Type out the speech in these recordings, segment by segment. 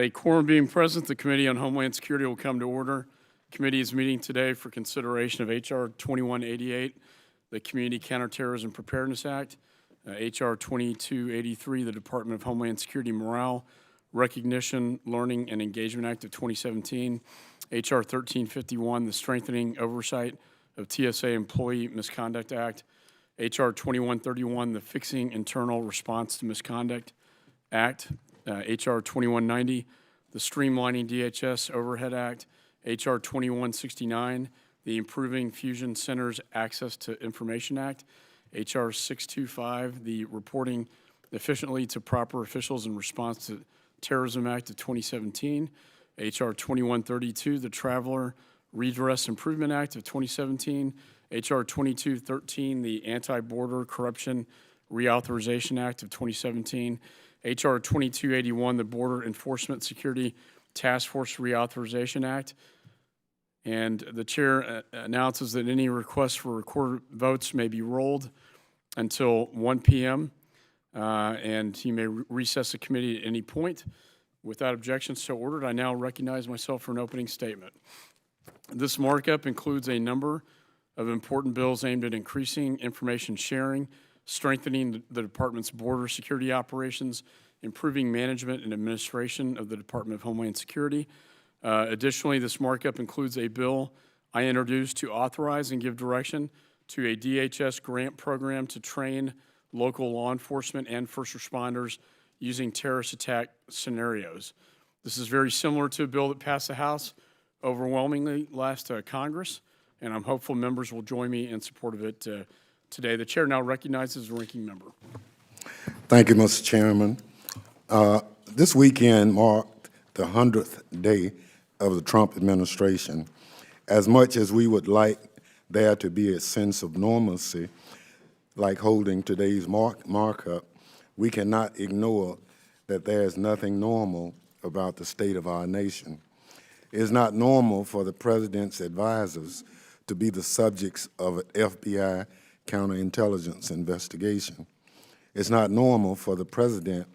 A quorum being present, the Committee on Homeland Security will come to order. Committee is meeting today for consideration of H.R. 2188, the Community Counterterrorism Preparedness Act, H.R. 2283, the Department of Homeland Security Morale, Recognition, Learning, and Engagement Act of 2017, H.R. 1351, the Strengthening Oversight of TSA Employee Misconduct Act, H.R. 2131, the Fixing Internal Response to Misconduct Act, H.R. 2190, the Streamlining DHS Overhead Act, H.R. 2169, the Improving Fusion Centers Access to Information Act, H.R. 625, the Reporting Efficiently to Proper Officials in Response to Terrorism Act of 2017, H.R. 2132, the Traveler Redress Improvement Act of 2017, H.R. 2213, the Anti-Border Corruption Reauthorization Act of 2017, H.R. 2281, the Border Enforcement Security Task Force Reauthorization Act. And the chair announces that any requests for recorded votes may be rolled until 1 p.m. And he may recess the committee at any point. Without objection, so ordered. I now recognize myself for an opening statement. This markup includes a number of important bills aimed at increasing information sharing, strengthening the department's border security operations, improving management and administration of the Department of Homeland Security. Additionally, this markup includes a bill I introduced to authorize and give direction to a DHS grant program to train local law enforcement and first responders using terrorist attack scenarios. This is very similar to a bill that passed the House overwhelmingly last Congress, and I'm hopeful members will join me in support of it today. The chair now recognizes the ranking member. Thank you, Mr. Chairman. This weekend marked the 100th day of the Trump administration. As much as we would like there to be a sense of normalcy, like holding today's markup, we cannot ignore that there is nothing normal about the state of our nation. It is not normal for the president's advisors to be the subjects of an FBI counterintelligence investigation. It's not normal for the president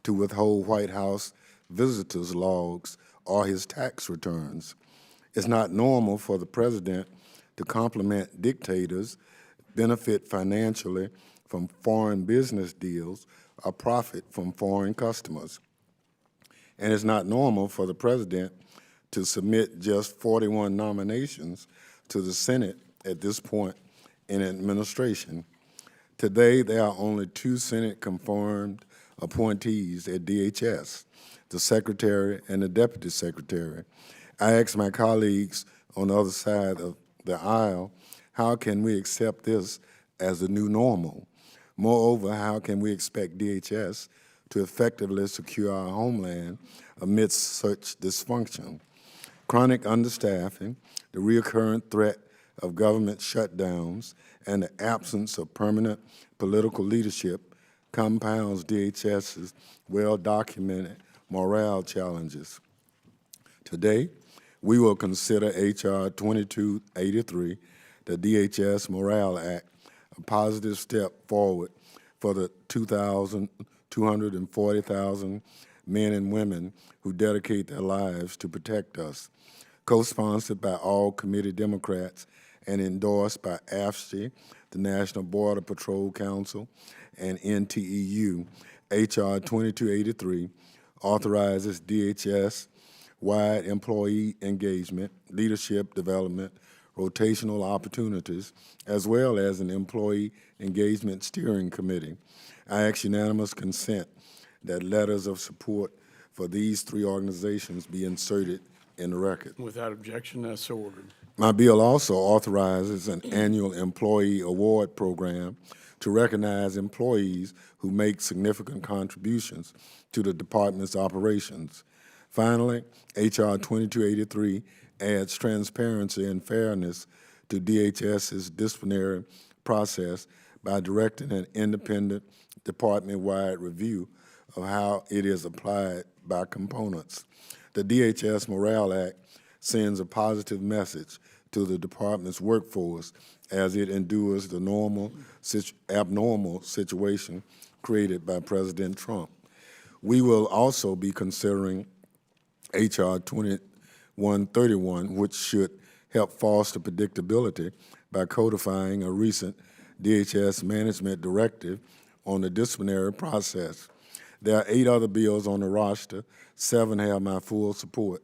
to withhold White House visitors' logs or his tax returns. It's not normal for the president to compliment dictators, benefit financially from foreign business deals, or profit from foreign customers. And it's not normal for the president to submit just 41 nominations to the Senate at this point in administration. Today, there are only 2 Senate-confirmed appointees at DHS, the Secretary and the Deputy Secretary. I asked my colleagues on the other side of the aisle, how can we accept this as the new normal? Moreover, how can we expect DHS to effectively secure our homeland amidst such dysfunction? Chronic understaffing, the recurrent threat of government shutdowns, and the absence of permanent political leadership compounds DHS's well-documented morale challenges. Today, we will consider H.R. 2283, the DHS Morale Act, a positive step forward for the 240,000 men and women who dedicate their lives to protect us. Co-sponsored by all committee Democrats and endorsed by AFSCME, the National Border Patrol Council, and NTEU, H.R. 2283 authorizes DHS-wide employee engagement, leadership development, rotational opportunities, as well as an employee engagement steering committee. I ask unanimous consent that letters of support for these 3 organizations be inserted in the record. Without objection, as so ordered. My bill also authorizes an annual employee award program to recognize employees who make significant contributions to the department's operations. Finally, H.R. 2283 adds transparency and fairness to DHS's disciplinary process by directing an independent department-wide review of how it is applied by components. The DHS Morale Act sends a positive message to the department's workforce as it endures the abnormal situation created by President Trump. We will also be considering H.R. 2131, which should help foster predictability by codifying a recent DHS management directive on the disciplinary process. There are 8 other bills on the roster. 7 have my full support.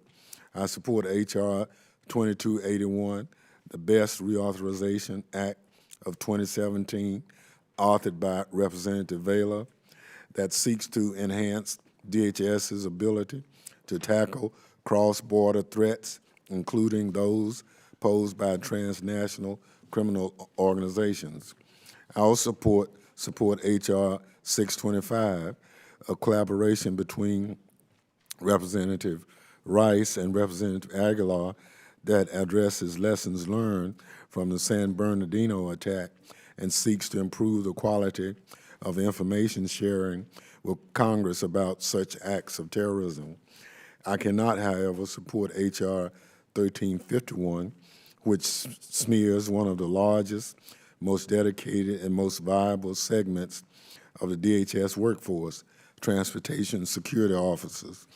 I support H.R. 2281, the Best Reauthorization Act of 2017, authored by Representative Vela, that seeks to enhance DHS's ability to tackle cross-border threats, including those posed by transnational criminal organizations. I also support H.R. 625, a collaboration between Representative Rice and Representative Aguilar that addresses lessons learned from the San Bernardino attack and seeks to improve the quality of information sharing with Congress about such acts of terrorism. I cannot, however, support H.R. 1351, which smears one of the largest, most dedicated, and most viable segments of the DHS workforce, transportation security officers.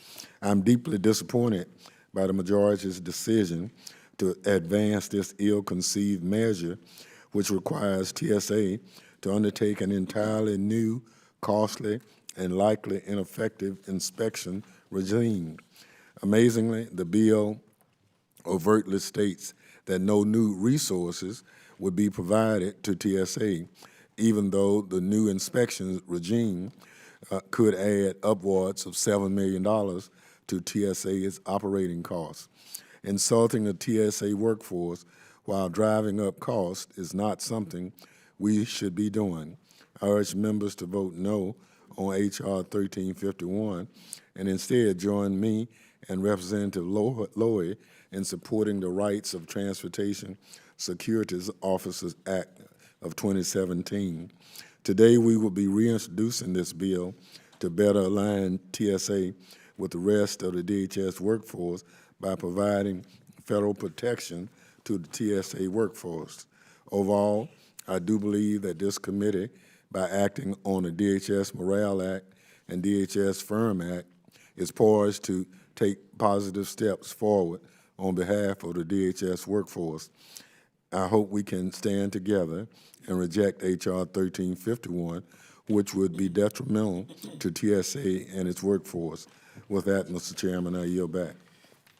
I'm deeply disappointed by the majority's decision to advance this ill-conceived measure, which requires TSA to undertake an entirely new, costly, and likely ineffective inspection regime. Amazingly, the bill overtly states that no new resources would be provided to TSA, even though the new inspection regime could add upwards of $7 million to TSA's operating costs. Insulting the TSA workforce while driving up costs is not something we should be doing. I urge members to vote no on H.R. 1351 and instead join me and Representative Lowy in supporting the Rights of Transportation Security Officers Act of 2017. Today, we will be reintroducing this bill to better align TSA with the rest of the DHS workforce by providing federal protection to the TSA workforce. Overall, I do believe that this committee, by acting on the DHS Morale Act and DHS Firm Act, is poised to take positive steps forward on behalf of the DHS workforce. I hope we can stand together and reject H.R. 1351, which would be detrimental to TSA and its workforce. With that, Mr. Chairman, I yield back.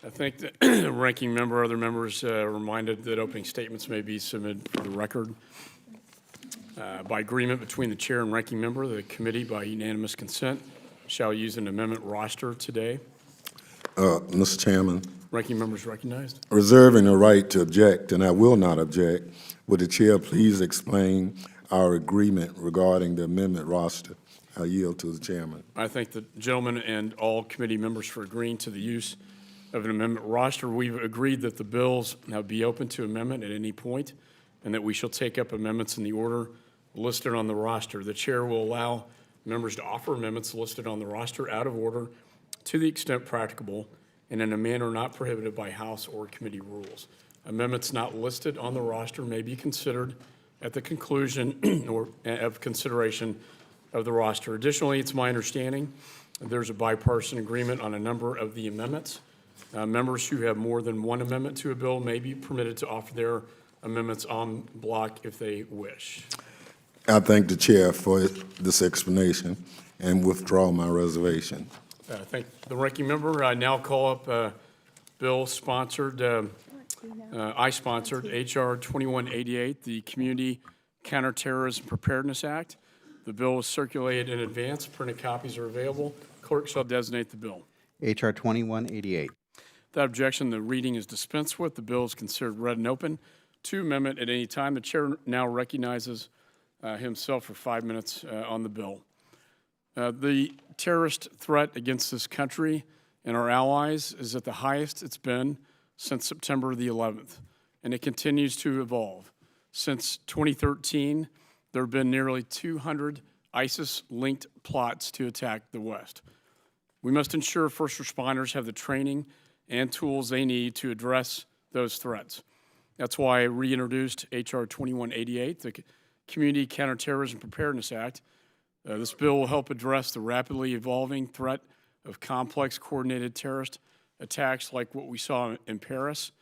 I think the ranking member, other members reminded that opening statements may be submitted for the record. By agreement between the chair and ranking member, the committee, by unanimous consent, shall use an amendment roster today. Mr. Chairman. Ranking member is recognized. Reserving the right to object, and I will not object, would the chair please explain our agreement regarding the amendment roster? I yield to the chairman. I thank the gentleman and all committee members for agreeing to the use of an amendment roster. We've agreed that the bills now be open to amendment at any point, and that we shall take up amendments in the order listed on the roster. The chair will allow members to offer amendments listed on the roster out of order to the extent practicable and in a manner not prohibited by House or committee rules. Amendments not listed on the roster may be considered at the conclusion or of consideration of the roster. Additionally, it's my understanding there's a bipartisan agreement on a number of the amendments. Members who have more than one amendment to a bill may be permitted to offer their amendments en bloc if they wish. I thank the chair for this explanation and withdraw my reservation. Thank the ranking member. I now call up bill sponsored, I sponsored, H.R. 2188, the Community Counterterrorism Preparedness Act. The bill was circulated in advance. Printed copies are available. Clerk shall designate the bill. H.R. 2188. Without objection, the reading is dispensed with. The bill is considered read and open to amendment at any time. The chair now recognizes himself for 5 minutes on the bill. The terrorist threat against this country and our allies is at the highest it's been since September the 11th, and it continues to evolve. Since 2013, there have been nearly 200 ISIS-linked plots to attack the West. We must ensure first responders have the training and tools they need to address those threats. That's why I reintroduced H.R. 2188, the Community Counterterrorism Preparedness Act. This bill will help address the rapidly evolving threat of complex coordinated terrorist attacks like what we saw in Paris,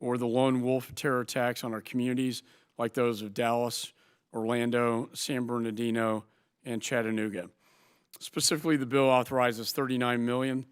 or the lone wolf terror attacks on our communities like those of Dallas, Orlando, San Bernardino, and Chattanooga. Specifically, the bill authorizes $39 million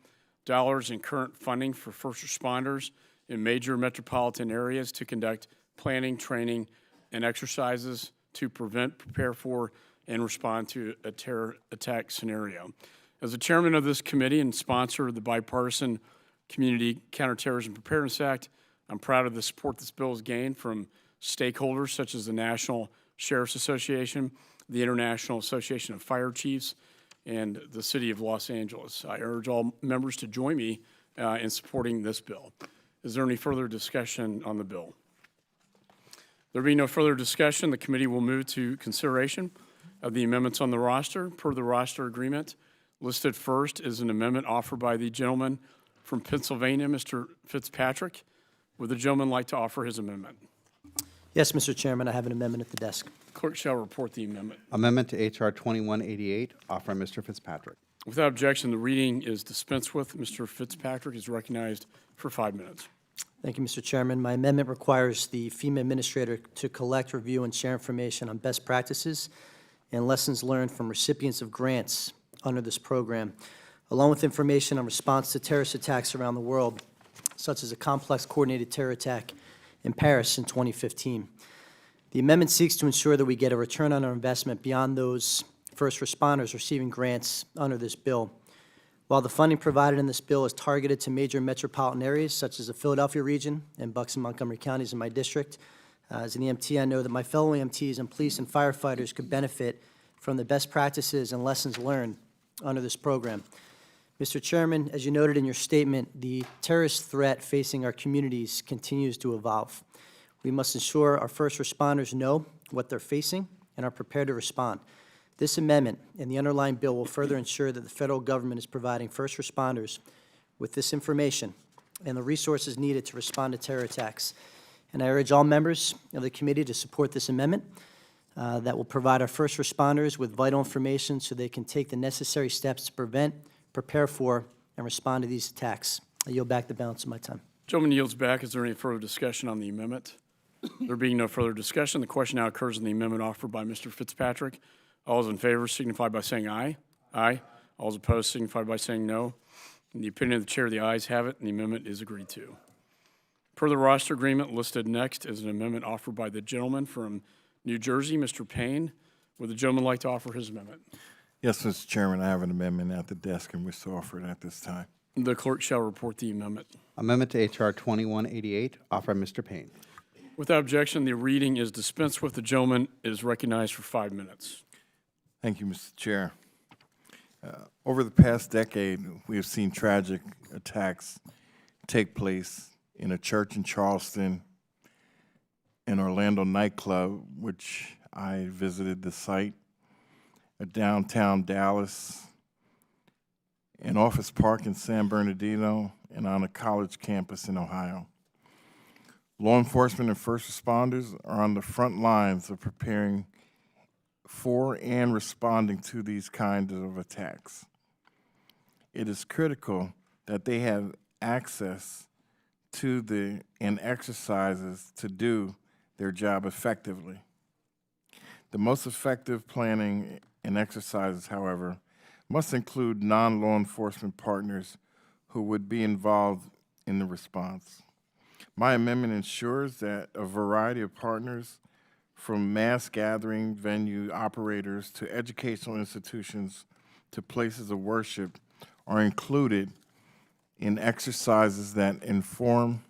in current funding for first responders in major metropolitan areas to conduct planning, training, and exercises to prevent, prepare for, and respond to a terror attack scenario. As the chairman of this committee and sponsor of the bipartisan Community Counterterrorism Preparedness Act, I'm proud of the support this bill has gained from stakeholders such as the National Sheriff's Association, the International Association of Fire Chiefs, and the City of Los Angeles. I urge all members to join me in supporting this bill. Is there any further discussion on the bill? There being no further discussion, the committee will move to consideration of the amendments on the roster. Per the roster agreement, listed first is an amendment offered by the gentleman from Pennsylvania, Mr. Fitzpatrick. Would the gentleman like to offer his amendment? Yes, Mr. Chairman, I have an amendment at the desk. Clerk shall report the amendment. Amendment to H.R. 2188, offered by Mr. Fitzpatrick. Without objection, the reading is dispensed with. Mr. Fitzpatrick is recognized for 5 minutes. Thank you, Mr. Chairman. My amendment requires the FEMA administrator to collect, review, and share information on best practices and lessons learned from recipients of grants under this program, along with information on response to terrorist attacks around the world, such as a complex coordinated terror attack in Paris in 2015. The amendment seeks to ensure that we get a return on our investment beyond those first responders receiving grants under this bill. While the funding provided in this bill is targeted to major metropolitan areas such as the Philadelphia region and Bucks and Montgomery counties in my district, as an EMT, I know that my fellow EMTs and police and firefighters could benefit from the best practices and lessons learned under this program. Mr. Chairman, as you noted in your statement, the terrorist threat facing our communities continues to evolve. We must ensure our first responders know what they're facing and are prepared to respond. This amendment and the underlying bill will further ensure that the federal government is providing first responders with this information and the resources needed to respond to terror attacks. And I urge all members of the committee to support this amendment that will provide our first responders with vital information so they can take the necessary steps to prevent, prepare for, and respond to these attacks. I yield back the balance of my time. Gentleman yields back. Is there any further discussion on the amendment? There being no further discussion, the question now occurs on the amendment offered by Mr. Fitzpatrick. All those in favor signify by saying aye. Aye. All those opposed signify by saying no. In the opinion of the chair, the ayes have it, and the amendment is agreed to. Per the roster agreement, listed next is an amendment offered by the gentleman from New Jersey, Mr. Payne. Would the gentleman like to offer his amendment? Yes, Mr. Chairman, I have an amendment at the desk and wish to offer it at this time. The clerk shall report the amendment. Amendment to H.R. 2188, offered by Mr. Payne. Without objection, the reading is dispensed with. The gentleman is recognized for 5 minutes. Thank you, Mr. Chair. Over the past decade, we have seen tragic attacks take place in a church in Charleston, an Orlando nightclub, which I visited the site, a downtown Dallas, an office park in San Bernardino, and on a college campus in Ohio. Law enforcement and first responders are on the front lines of preparing for and responding to these kinds of attacks. It is critical that they have access to and exercises to do their job effectively. The most effective planning and exercises, however, must include non-law enforcement partners who would be involved in the response. My amendment ensures that a variety of partners, from mass gathering venue operators to educational institutions to places of worship, are included in exercises that inform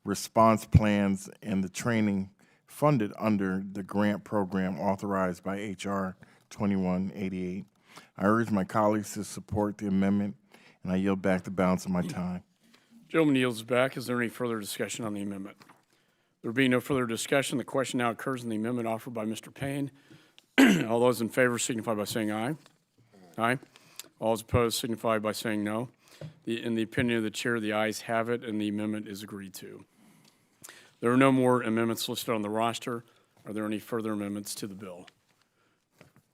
response plans and the training funded under the grant program authorized by H.R. 2188. I urge my colleagues to support the amendment, and I yield back the balance of my time. Gentleman yields back. Is there any further discussion on the amendment? There being no further discussion, the question now occurs on the amendment offered by Mr. Payne. All those in favor signify by saying aye. Aye. All those opposed signify by saying no. In the opinion of the chair, the ayes have it, and the amendment is agreed to. There are no more amendments listed on the roster. Are there any further amendments to the bill?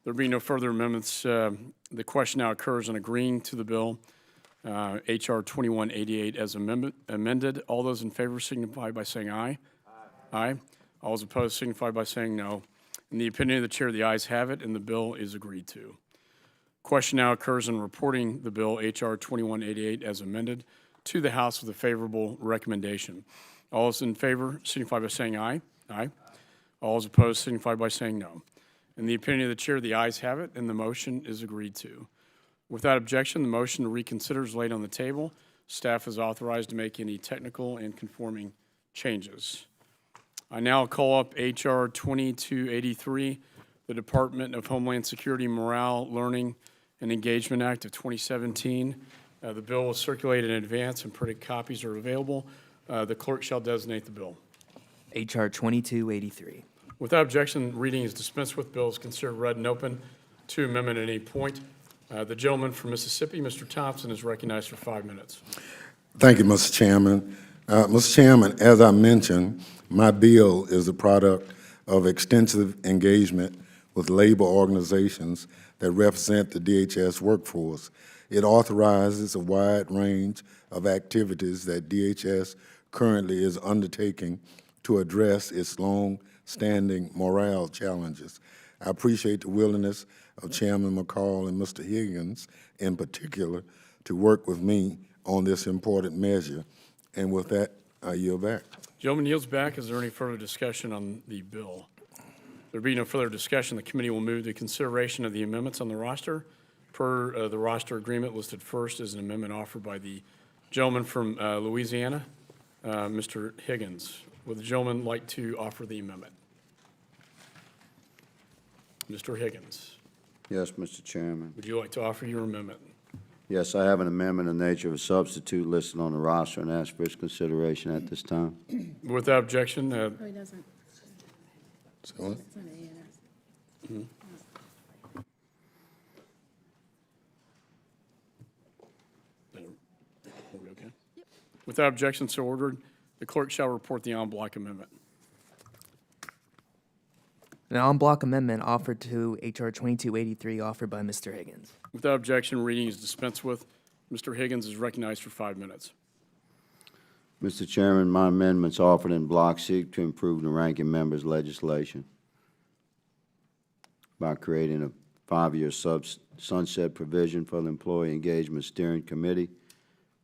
There being no further amendments, the question now occurs on agreeing to the bill. H.R. 2188 as amended. All those in favor signify by saying aye. Aye. All those opposed signify by saying no. In the opinion of the chair, the ayes have it, and the bill is agreed to. Question now occurs in reporting the bill H.R. 2188 as amended to the House with a favorable recommendation. All those in favor signify by saying aye. Aye. All those opposed signify by saying no. In the opinion of the chair, the ayes have it, and the motion is agreed to. Without objection, the motion to reconsider is laid on the table. Staff is authorized to make any technical and conforming changes. I now call up H.R. 2283, the Department of Homeland Security Morale, Learning, and Engagement Act of 2017. The bill was circulated in advance and printed copies are available. The clerk shall designate the bill. H.R. 2283. Without objection, reading is dispensed with. Bill is considered read and open to amendment at any point. The gentleman from Mississippi, Mr. Thompson, is recognized for 5 minutes. Thank you, Mr. Chairman. Mr. Chairman, as I mentioned, my bill is a product of extensive engagement with labor organizations that represent the DHS workforce. It authorizes a wide range of activities that DHS currently is undertaking to address its long-standing morale challenges. I appreciate the willingness of Chairman McCall and Mr. Higgins in particular to work with me on this important measure. And with that, I yield back. Gentleman yields back. Is there any further discussion on the bill? There be no further discussion. The committee will move to consideration of the amendments on the roster. Per the roster agreement listed first is an amendment offered by the gentleman from Louisiana, Mr. Higgins. Would the gentleman like to offer the amendment? Mr. Higgins, Yes, Mr. Chairman. would you like to offer your amendment? Yes, I have an amendment in the nature of a substitute listed on the roster and ask for its consideration at this time. Without objection, No, he doesn't. So what? It's not A&S. are we okay? Without objection, so ordered. The clerk shall report the en bloc amendment. An en bloc amendment offered to H.R. 2283 offered by Mr. Higgins. Without objection, reading is dispensed with. Mr. Higgins is recognized for 5 minutes. Mr. Chairman, my amendments offered in block seek to improve the ranking member's legislation by creating a 5-year sunset provision for the Employee Engagement Steering Committee,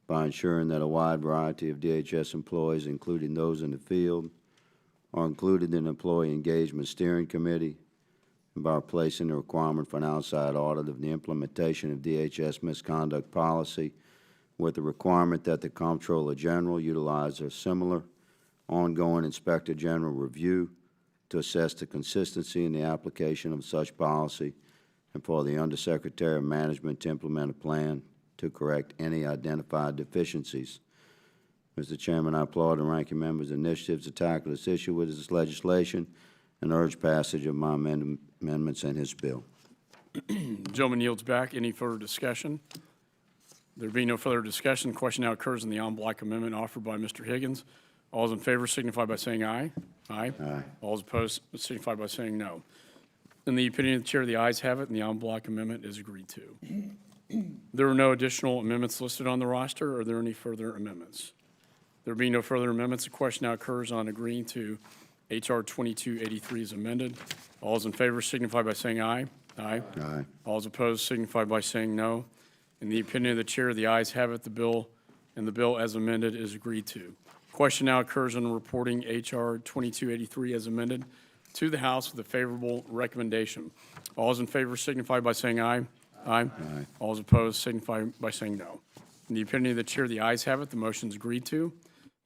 by ensuring that a wide variety of DHS employees, including those in the field, are included in the Employee Engagement Steering Committee, and by replacing the requirement for an outside audit of the implementation of DHS misconduct policy with the requirement that the Comptroller General utilize a similar ongoing Inspector General review to assess the consistency in the application of such policy, and for the Undersecretary of Management to implement a plan to correct any identified deficiencies. Mr. Chairman, I applaud the ranking member's initiatives to tackle this issue with this legislation and urge passage of my amendments in his bill. The gentleman yields back. Any further discussion? There being no further discussion, the question now occurs in the en bloc amendment offered by Mr. Higgins. All those in favor signify by saying aye. Aye. Aye. All those opposed signify by saying no. In the opinion of the chair, the ayes have it, and the en bloc amendment is agreed to. There are no additional amendments listed on the roster. Are there any further amendments? There being no further amendments, the question now occurs on agreeing to H.R. 2283 as amended. All those in favor signify by saying aye. Aye. Aye. All those opposed signify by saying no. In the opinion of the chair, the ayes have it, the bill as amended is agreed to. Question now occurs on reporting H.R. 2283 as amended to the House with a favorable recommendation. All those in favor signify by saying aye. Aye. All those opposed signify by saying no. In the opinion of the chair, the ayes have it, the motion is agreed to.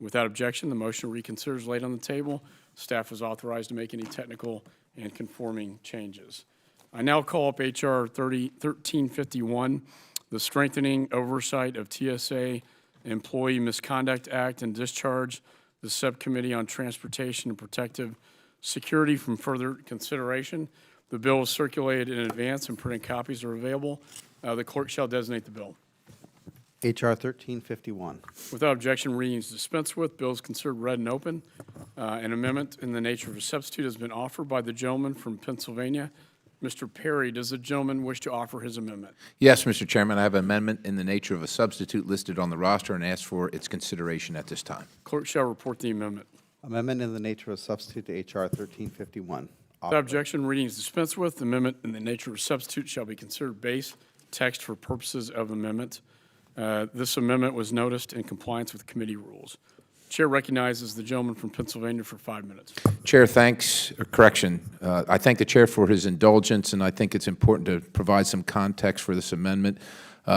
Without objection, the motion to reconsider is laid on the table. Staff is authorized to make any technical and conforming changes. I now call up H.R. 1351, the Strengthening Oversight of TSA Employee Misconduct Act and Discharge the Subcommittee on Transportation and Protective Security from further consideration. The bill was circulated in advance and printed copies are available. The clerk shall designate the bill. H.R. 1351. Without objection, reading is dispensed with. Bill is considered read and open. An amendment in the nature of a substitute has been offered by the gentleman from Pennsylvania, Mr. Perry, does the gentleman wish to offer his amendment? Yes, Mr. Chairman, I have an amendment in the nature of a substitute listed on the roster and ask for its consideration at this time. Clerk shall report the amendment. Amendment in the nature of substitute to H.R. 1351. Without objection, reading is dispensed with. The amendment in the nature of a substitute shall be considered base text for purposes of amendment. This amendment was noticed in compliance with committee rules. Chair recognizes the gentleman from Pennsylvania for 5 minutes. Chair, thanks, correction. I thank the Chair for his indulgence, and I think it's important to provide some context for this amendment.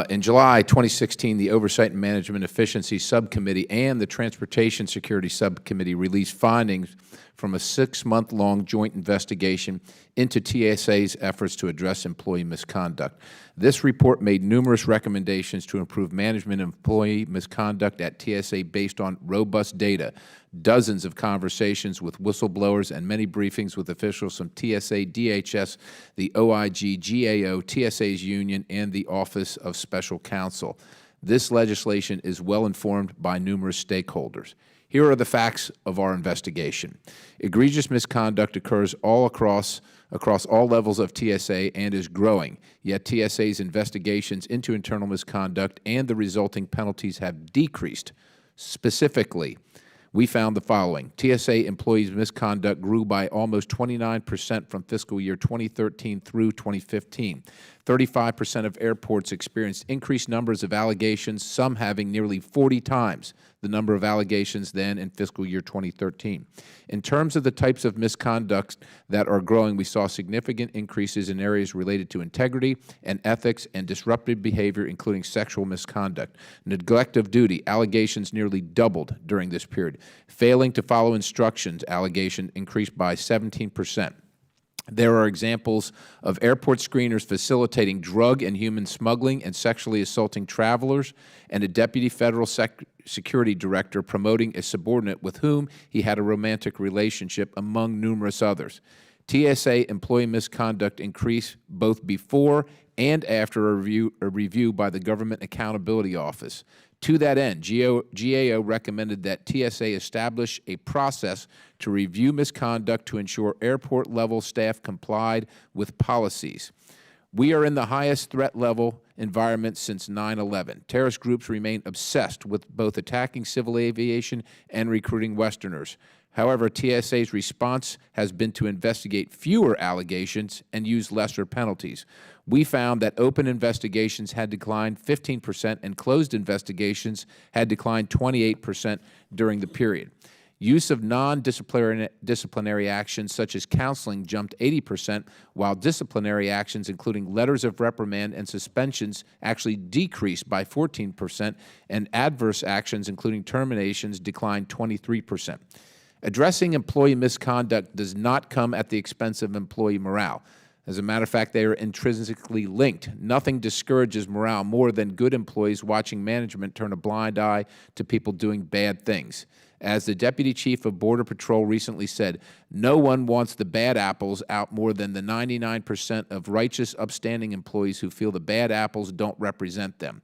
In July 2016, the Oversight and Management Efficiency Subcommittee and the Transportation Security Subcommittee released findings from a 6-month-long joint investigation into TSA's efforts to address employee misconduct. This report made numerous recommendations to improve management of employee misconduct at TSA based on robust data, dozens of conversations with whistleblowers, and many briefings with officials from TSA, DHS, the OIG, GAO, TSA's union, and the Office of Special Counsel. This legislation is well informed by numerous stakeholders. Here are the facts of our investigation. Egregious misconduct occurs across all levels of TSA and is growing, yet TSA's investigations into internal misconduct and the resulting penalties have decreased. Specifically, we found the following. TSA employees' misconduct grew by almost 29% from fiscal year 2013 through 2015. 35% of airports experienced increased numbers of allegations, some having nearly 40 times the number of allegations than in fiscal year 2013. In terms of the types of misconduct that are growing, we saw significant increases in areas related to integrity and ethics and disruptive behavior, including sexual misconduct. Neglect of duty, allegations nearly doubled during this period. Failing to follow instructions, allegation increased by 17%. There are examples of airport screeners facilitating drug and human smuggling and sexually assaulting travelers, and a deputy federal security director promoting a subordinate with whom he had a romantic relationship, among numerous others. TSA employee misconduct increased both before and after a review by the Government Accountability Office. To that end, GAO recommended that TSA establish a process to review misconduct to ensure airport-level staff complied with policies. We are in the highest threat level environment since 9/11. Terrorist groups remain obsessed with both attacking civil aviation and recruiting Westerners. However, TSA's response has been to investigate fewer allegations and use lesser penalties. We found that open investigations had declined 15% and closed investigations had declined 28% during the period. Use of non-disciplinary actions such as counseling jumped 80%, while disciplinary actions including letters of reprimand and suspensions actually decreased by 14%, and adverse actions including terminations declined 23%. Addressing employee misconduct does not come at the expense of employee morale. As a matter of fact, they are intrinsically linked. Nothing discourages morale more than good employees watching management turn a blind eye to people doing bad things. As the Deputy Chief of Border Patrol recently said, no one wants the bad apples out more than the 99% of righteous, upstanding employees who feel the bad apples don't represent them.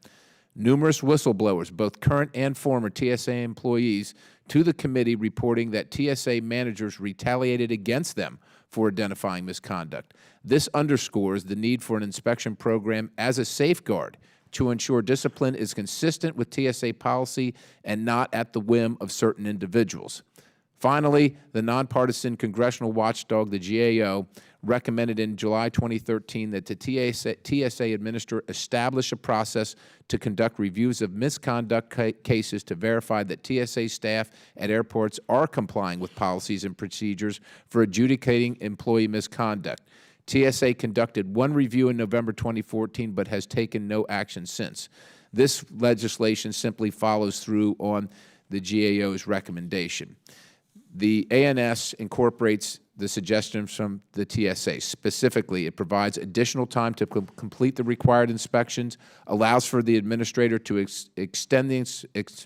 Numerous whistleblowers, both current and former TSA employees, to the committee reporting that TSA managers retaliated against them for identifying misconduct. This underscores the need for an inspection program as a safeguard to ensure discipline is consistent with TSA policy and not at the whim of certain individuals. Finally, the nonpartisan congressional watchdog, the GAO, recommended in July 2013 that the TSA administrator establish a process to conduct reviews of misconduct cases to verify that TSA staff at airports are complying with policies and procedures for adjudicating employee misconduct. TSA conducted one review in November 2014 but has taken no action since. This legislation simply follows through on the GAO's recommendation. The ANS incorporates the suggestions from the TSA. Specifically, it provides additional time to complete the required inspections, allows for the administrator to extend the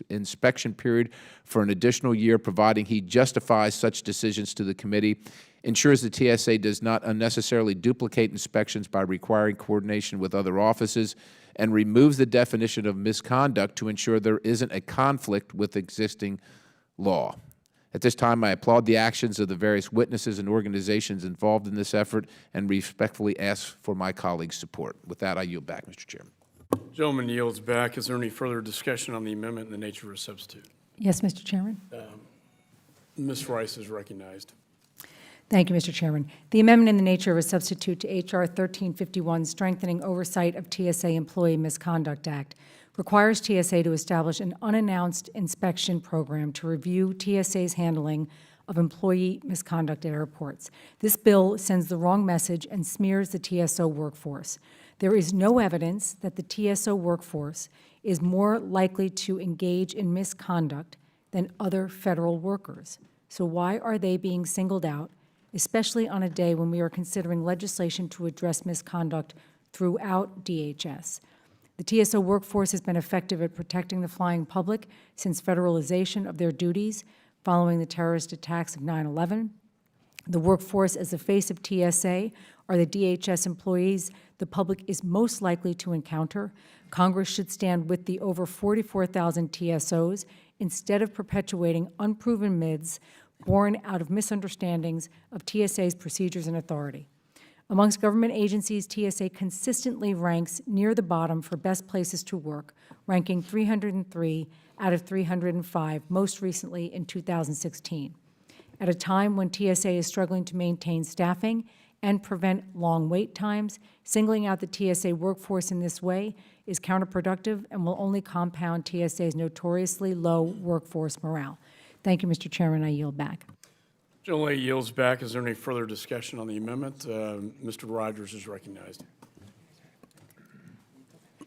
inspection period for an additional year, providing he justifies such decisions to the committee, ensures the TSA does not unnecessarily duplicate inspections by requiring coordination with other offices, and removes the definition of misconduct to ensure there isn't a conflict with existing law. At this time, I applaud the actions of the various witnesses and organizations involved in this effort and respectfully ask for my colleagues' support. With that, I yield back, Mr. Chairman. Gentleman yields back. Is there any further discussion on the amendment in the nature of a substitute? Yes, Mr. Chairman. Ms. Rice is recognized. Thank you, Mr. Chairman. The amendment in the nature of a substitute to H.R. 1351, Strengthening Oversight of TSA Employee Misconduct Act, requires TSA to establish an unannounced inspection program to review TSA's handling of employee misconduct at airports. This bill sends the wrong message and smears the TSO workforce. There is no evidence that the TSO workforce is more likely to engage in misconduct than other federal workers. So why are they being singled out, especially on a day when we are considering legislation to address misconduct throughout DHS? The TSO workforce has been effective at protecting the flying public since federalization of their duties following the terrorist attacks of 9/11. The workforce as the face of TSA are the DHS employees the public is most likely to encounter. Congress should stand with the over 44,000 TSOs instead of perpetuating unproven myths born out of misunderstandings of TSA's procedures and authority. Amongst government agencies, TSA consistently ranks near the bottom for best places to work, ranking 303 out of 305, most recently in 2016. At a time when TSA is struggling to maintain staffing and prevent long wait times, singling out the TSA workforce in this way is counterproductive and will only compound TSA's notoriously low workforce morale. Thank you, Mr. Chairman. I yield back. Gentlelady yields back. Is there any further discussion on the amendment? Mr. Rogers is recognized.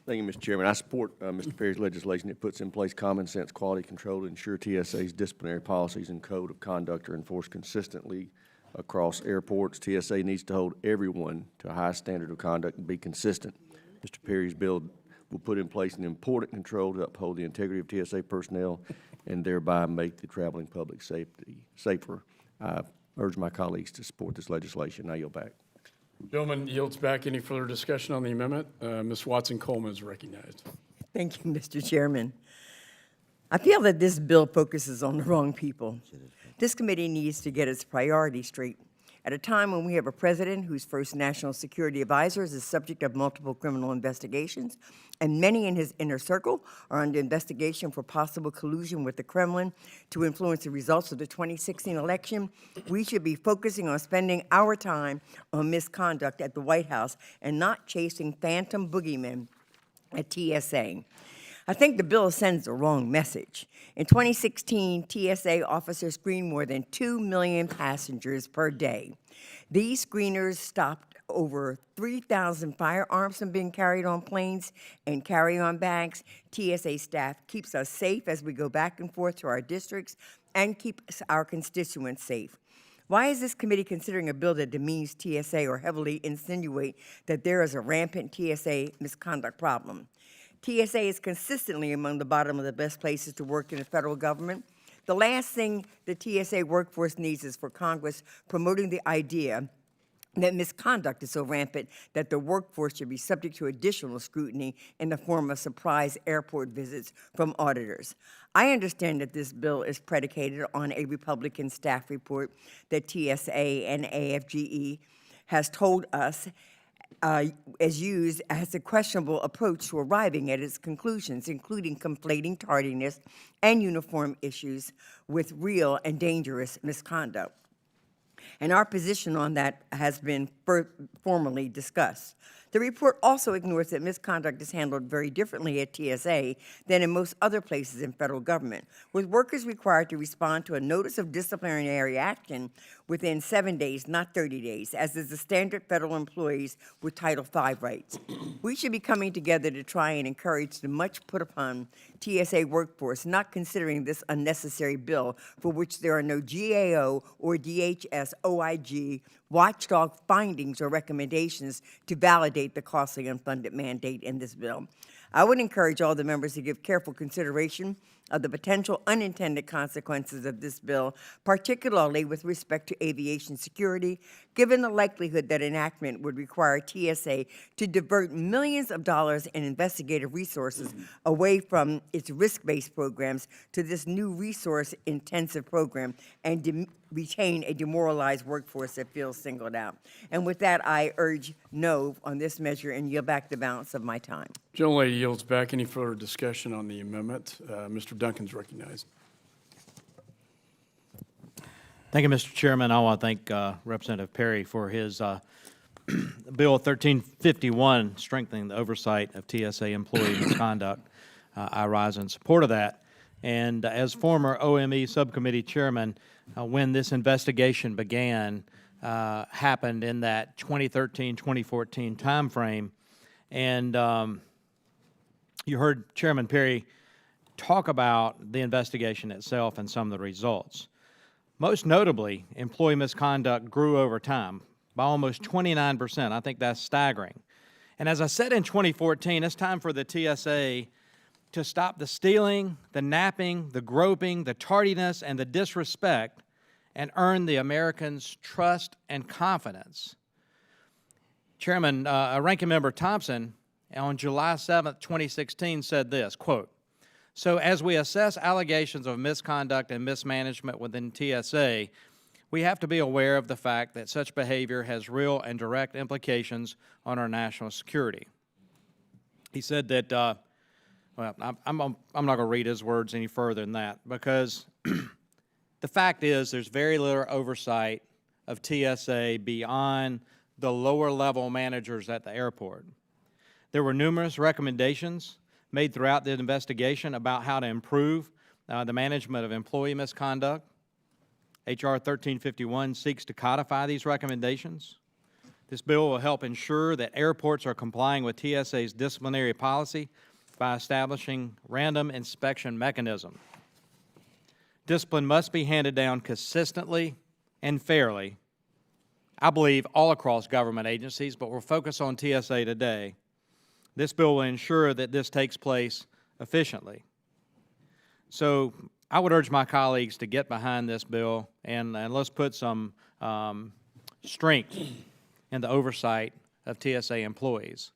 Thank you, Mr. Chairman. I support Mr. Perry's legislation that puts in place common sense quality control to ensure TSA's disciplinary policies and code of conduct are enforced consistently across airports. TSA needs to hold everyone to a high standard of conduct and be consistent. Mr. Perry's bill will put in place an important control to uphold the integrity of TSA personnel and thereby make the traveling public safer. I urge my colleagues to support this legislation. I yield back. Gentleman yields back. Any further discussion on the amendment? Ms. Watson-Coleman is recognized. Thank you, Mr. Chairman. I feel that this bill focuses on the wrong people. This committee needs to get its priorities straight. At a time when we have a president whose first national security advisor is the subject of multiple criminal investigations, and many in his inner circle are under investigation for possible collusion with the Kremlin to influence the results of the 2016 election, we should be focusing on spending our time on misconduct at the White House and not chasing phantom boogeymen at TSA. I think the bill sends the wrong message. In 2016, TSA officers screened more than 2 million passengers per day. These screeners stopped over 3,000 firearms from being carried on planes and carry-on bags. TSA staff keeps us safe as we go back and forth to our districts and keeps our constituents safe. Why is this committee considering a bill that demeans TSA or heavily insinuate that there is a rampant TSA misconduct problem? TSA is consistently among the bottom of the best places to work in the federal government. The last thing the TSA workforce needs is for Congress promoting the idea that misconduct is so rampant that the workforce should be subject to additional scrutiny in the form of surprise airport visits from auditors. I understand that this bill is predicated on a Republican staff report that TSA and AFGE has told us is used as a questionable approach to arriving at its conclusions, including conflating tardiness and uniform issues with real and dangerous misconduct. And our position on that has been formally discussed. The report also ignores that misconduct is handled very differently at TSA than in most other places in federal government, with workers required to respond to a notice of disciplinary action within 7 days, not 30 days, as is the standard federal employees with Title V rights. We should be coming together to try and encourage the much put upon TSA workforce, not considering this unnecessary bill for which there are no GAO or DHS, OIG, watchdog findings or recommendations to validate the costly unfunded mandate in this bill. I would encourage all the members to give careful consideration of the potential unintended consequences of this bill, particularly with respect to aviation security, given the likelihood that enactment would require TSA to divert millions of dollars in investigative resources away from its risk-based programs to this new resource-intensive program and retain a demoralized workforce that feels singled out. And with that, I urge no on this measure and yield back the balance of my time. Gentlelady yields back. Any further discussion on the amendment? Mr. Duncan's recognized. Thank you, Mr. Chairman. I want to thank Representative Perry for his Bill 1351, strengthening the oversight of TSA employee misconduct. I rise in support of that. And as former OME subcommittee chairman, when this investigation began, happened in that 2013-2014 timeframe. And you heard Chairman Perry talk about the investigation itself and some of the results. Most notably, employee misconduct grew over time by almost 29%. I think that's staggering. And as I said in 2014, it's time for the TSA to stop the stealing, the napping, the groping, the tardiness, and the disrespect, and earn the Americans' trust and confidence. Chairman, Ranking Member Thompson, on July 7th, 2016, said this, quote, "So as we assess allegations of misconduct and mismanagement within TSA, we have to be aware of the fact that such behavior has real and direct implications on our national security." He said that, well, I'm not going to read his words any further than that, because the fact is there's very little oversight of TSA beyond the lower level managers at the airport. There were numerous recommendations made throughout the investigation about how to improve the management of employee misconduct. H.R. 1351 seeks to codify these recommendations. This bill will help ensure that airports are complying with TSA's disciplinary policy by establishing random inspection mechanism. Discipline must be handed down consistently and fairly, I believe, all across government agencies, but we'll focus on TSA today. This bill will ensure that this takes place efficiently. So I would urge my colleagues to get behind this bill, and let's put some strength in the oversight of TSA employees.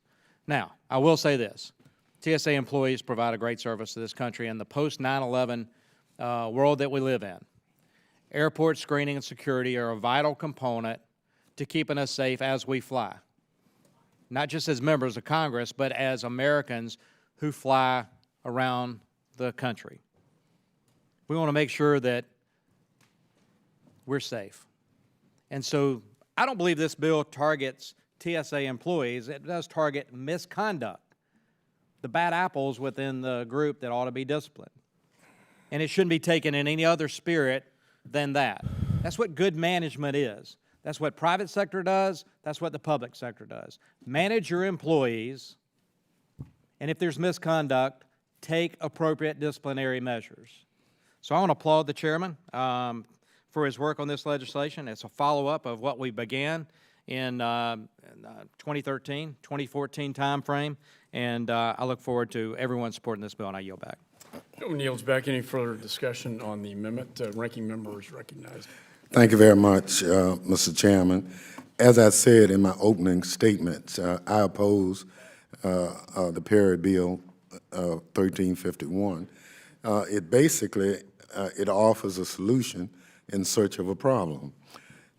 Now, I will say this. TSA employees provide a great service to this country in the post-9/11 world that we live in. Airport screening and security are a vital component to keeping us safe as we fly, not just as members of Congress, but as Americans who fly around the country. We want to make sure that we're safe. And so I don't believe this bill targets TSA employees. It does target misconduct, the bad apples within the group that ought to be disciplined. And it shouldn't be taken in any other spirit than that. That's what good management is. That's what private sector does. That's what the public sector does. Manage your employees, and if there's misconduct, take appropriate disciplinary measures. So I want to applaud the chairman for his work on this legislation. It's a follow-up of what we began in 2013, 2014 timeframe, and I look forward to everyone supporting this bill, and I yield back. No one yields back. Any further discussion on the amendment? Ranking member is recognized. Thank you very much, Mr. Chairman. As I said in my opening statements, I oppose the Perry Bill 1351. It basically it offers a solution in search of a problem.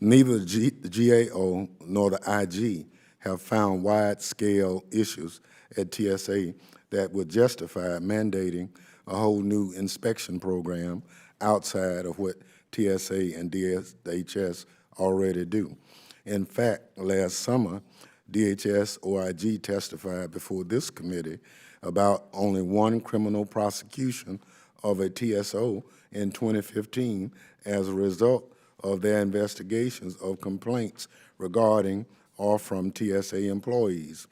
Neither the GAO nor the IG have found wide-scale issues at TSA that would justify mandating a whole new inspection program outside of what TSA and DHS already do. In fact, last summer, DHS OIG testified before this committee about only one criminal prosecution of a TSO in 2015 as a result of their investigations of complaints regarding or from TSA employees.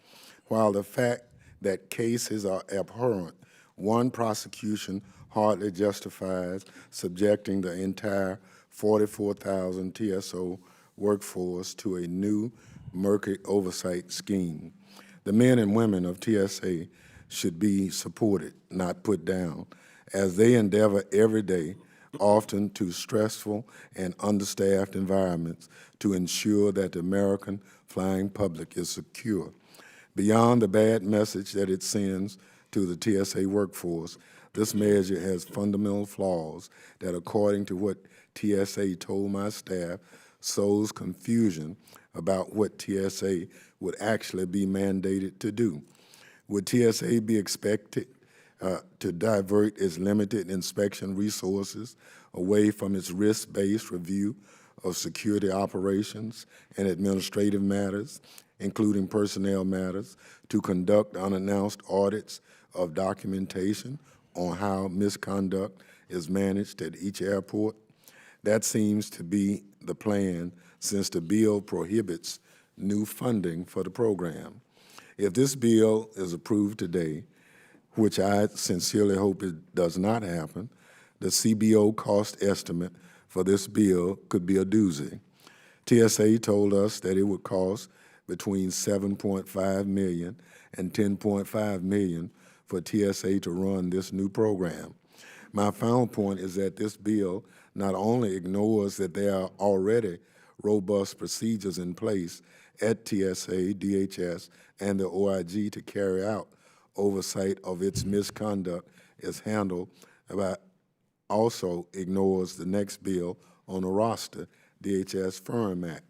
While the fact that cases are abhorrent, one prosecution hardly justifies subjecting the entire 44,000 TSO workforce to a new murky oversight scheme. The men and women of TSA should be supported, not put down. as they endeavor every day, often to stressful and understaffed environments, to ensure that the American flying public is secure. Beyond the bad message that it sends to the TSA workforce, this measure has fundamental flaws that, according to what TSA told my staff, sows confusion about what TSA would actually be mandated to do. Would TSA be expected to divert its limited inspection resources away from its risk-based review of security operations and administrative matters, including personnel matters, to conduct unannounced audits of documentation on how misconduct is managed at each airport? That seems to be the plan, since the bill prohibits new funding for the program. If this bill is approved today, which I sincerely hope it does not happen, the CBO cost estimate for this bill could be a doozy. TSA told us that it would cost between $7.5 million and $10.5 million for TSA to run this new program. My final point is that this bill not only ignores that there are already robust procedures in place at TSA, DHS, and the OIG to carry out oversight of its misconduct is handled, but also ignores the next bill on the roster, DHS Firm Act.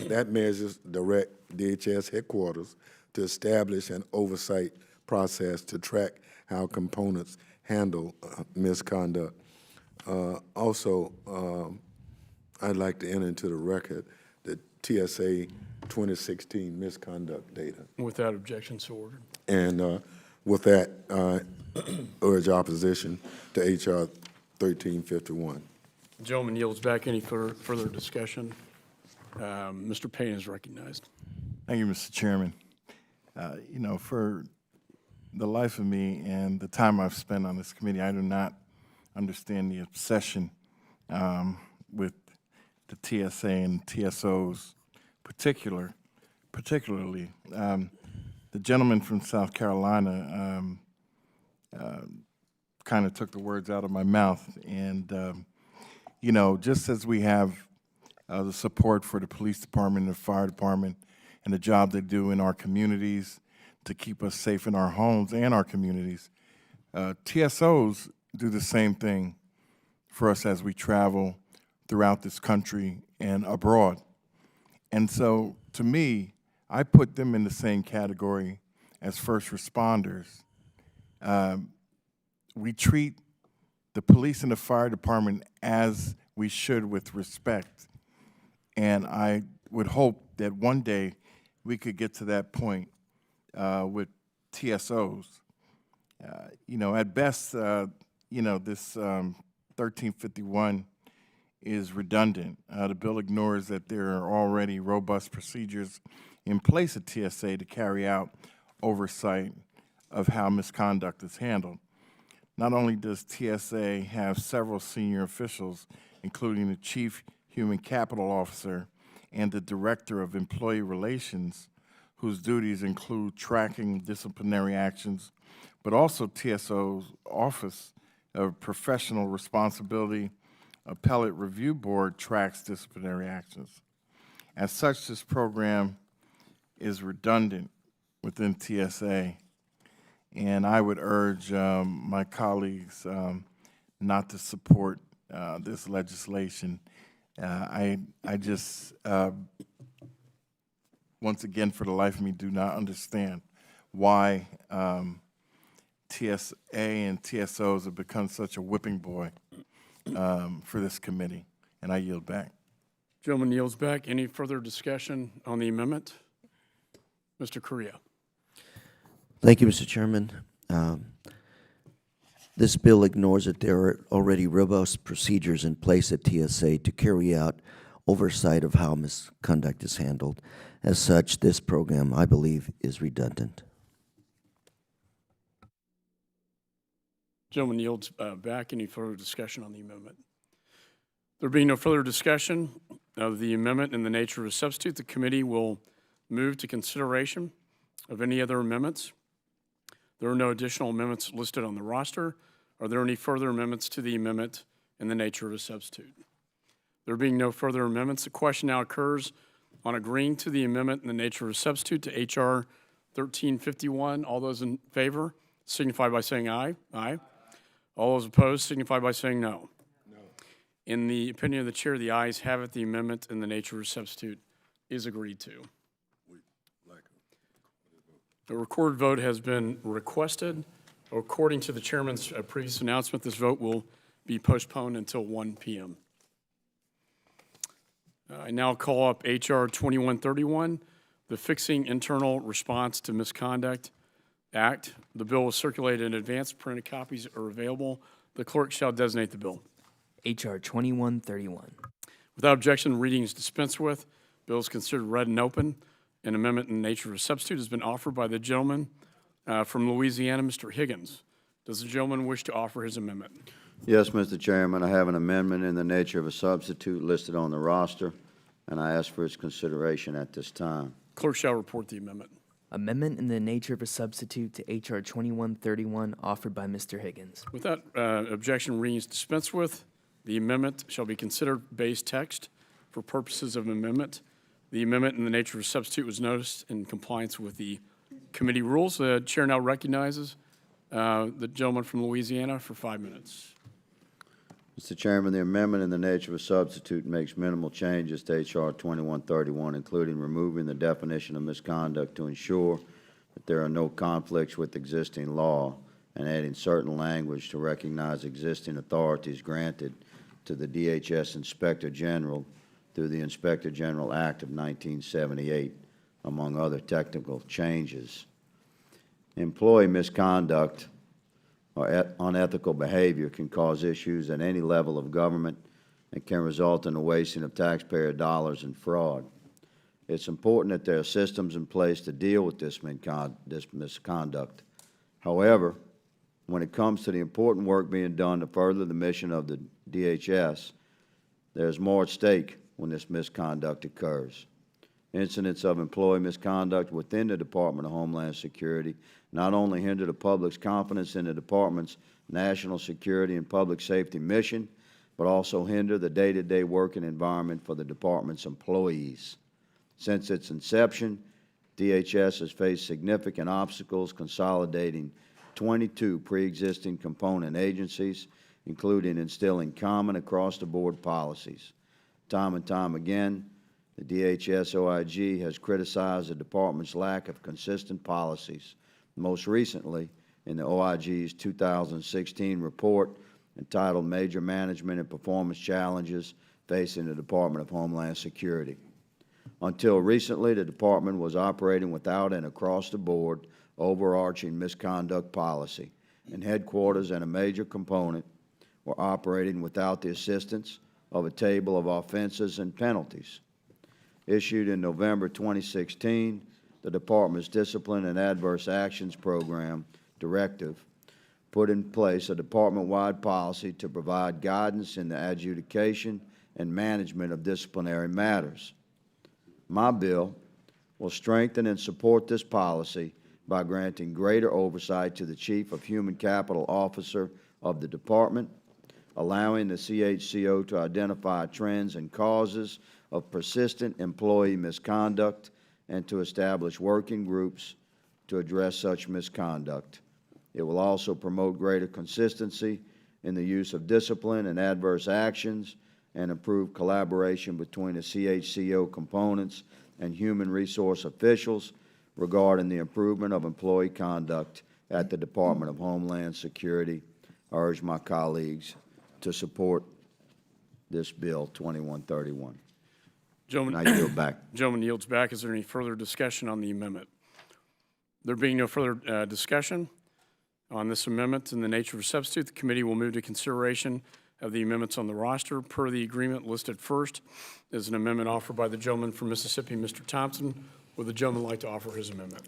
That measures direct DHS headquarters to establish an oversight process to track how components handle misconduct. I'd like to enter into the record the TSA 2016 misconduct data. Without objection, so ordered. And with that, urge opposition to H.R. 1351. Gentleman yields back. Any further discussion? Mr. Payne is recognized. Thank you, Mr. Chairman. For the life of me and the time I've spent on this committee, I do not understand the obsession with the TSA and TSOs particularly. The gentleman from South Carolina kind of took the words out of my mouth. And, just as we have the support for the police department and the fire department and the job they do in our communities to keep us safe in our homes and our communities, TSOs do the same thing for us as we travel throughout this country and abroad. And so, to me, I put them in the same category as first responders. We treat the police and the fire department as we should, with respect. And I would hope that one day we could get to that point with TSOs. At best, this 1351 is redundant. The bill ignores that there are already robust procedures in place at TSA to carry out oversight of how misconduct is handled. Not only does TSA have several senior officials, including the Chief Human Capital Officer and the Director of Employee Relations, whose duties include tracking disciplinary actions, but also TSO's Office of Professional Responsibility Appellate Review Board tracks disciplinary actions. As such, this program is redundant within TSA, and I would urge my colleagues not to support this legislation. I just, once again, for the life of me, do not understand why TSA and TSOs have become such a whipping boy for this committee, and I yield back. Gentleman yields back. Any further discussion on the amendment? Mr. Correa. Thank you, Mr. Chairman. This bill ignores that there are already robust procedures in place at TSA to carry out oversight of how misconduct is handled. As such, this program, I believe, is redundant. Gentleman yields back. Any further discussion on the amendment? There being no further discussion of the amendment in the nature of a substitute, the committee will move to consideration of any other amendments. There are no additional amendments listed on the roster. Are there any further amendments to the amendment in the nature of a substitute? There being no further amendments, the question now occurs on agreeing to the amendment in the nature of a substitute to H.R. 1351. All those in favor signify by saying aye. Aye. All those opposed signify by saying no. No. In the opinion of the chair, the ayes have it. The amendment in the nature of a substitute is agreed to. A recorded vote has been requested. According to the chairman's previous announcement, this vote will be postponed until 1 p.m. I now call up H.R. 2131, the Fixing Internal Response to Misconduct Act. The bill was circulated in advance. Printed copies are available. The clerk shall designate the bill. H.R. 2131. Without objection, reading is dispensed with. Bill is considered read and open. An amendment in the nature of a substitute has been offered by the gentleman from Louisiana, Mr. Higgins. Does the gentleman wish to offer his amendment? Yes, Mr. Chairman, I have an amendment in the nature of a substitute listed on the roster, and I ask for its consideration at this time. Clerk shall report the amendment. Amendment in the nature of a substitute to H.R. 2131 offered by Mr. Higgins. Without objection, reading is dispensed with. The amendment shall be considered base text for purposes of amendment. The amendment in the nature of a substitute was noticed in compliance with the committee rules. The chair now recognizes the gentleman from Louisiana for 5 minutes. Mr. Chairman, the amendment in the nature of a substitute makes minimal changes to H.R. 2131, including removing the definition of misconduct to ensure that there are no conflicts with existing law and adding certain language to recognize existing authorities granted to the DHS Inspector General through the Inspector General Act of 1978, among other technical changes. Employee misconduct or unethical behavior can cause issues at any level of government and can result in the wasting of taxpayer dollars and fraud. It's important that there are systems in place to deal with this misconduct. However, when it comes to the important work being done to further the mission of the DHS, there's more at stake when this misconduct occurs. Incidents of employee misconduct within the Department of Homeland Security not only hinder the public's confidence in the Department's national security and public safety mission, but also hinder the day-to-day working environment for the Department's employees. Since its inception, DHS has faced significant obstacles consolidating 22 pre-existing component agencies, including instilling common across-the-board policies. Time and time again, the DHS OIG has criticized the Department's lack of consistent policies, most recently in the OIG's 2016 report entitled Major Management and Performance Challenges Facing the Department of Homeland Security. Until recently, the Department was operating without an across-the-board overarching misconduct policy, and headquarters and a major component were operating without the assistance of a table of offenses and penalties. Issued in November 2016, the Department's Discipline and Adverse Actions Program Directive put in place a department-wide policy to provide guidance in the adjudication and management of disciplinary matters. My bill will strengthen and support this policy by granting greater oversight to the Chief of Human Capital Officer of the Department, allowing the CHCO to identify trends and causes of persistent employee misconduct and to establish working groups to address such misconduct. It will also promote greater consistency in the use of discipline and adverse actions and improve collaboration between the CHCO components and human resource officials regarding the improvement of employee conduct at the Department of Homeland Security. I urge my colleagues to support this bill 2131. Gentleman, I yield back. Gentleman yields back. Is there any further discussion on the amendment? There being no further discussion on this amendment in the nature of a substitute, the committee will move to consideration of the amendments on the roster. Per the agreement listed first is an amendment offered by the gentleman from Mississippi, Mr. Thompson. Would the gentleman like to offer his amendment?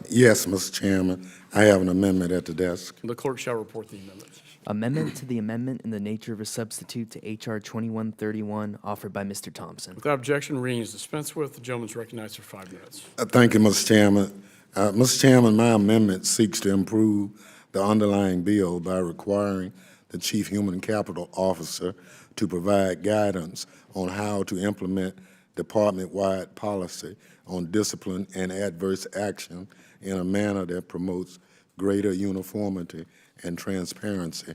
Yes, Mr. Chairman. I have an amendment at the desk. The clerk shall report the amendment. Amendment to the amendment in the nature of a substitute to H.R. 2131 offered by Mr. Thompson. Without objection, reading is dispensed with. The gentleman is recognized for 5 minutes. Thank you, Mr. Chairman. Mr. Chairman, my amendment seeks to improve the underlying bill by requiring the Chief Human Capital Officer to provide guidance on how to implement department-wide policy on discipline and adverse action in a manner that promotes greater uniformity and transparency.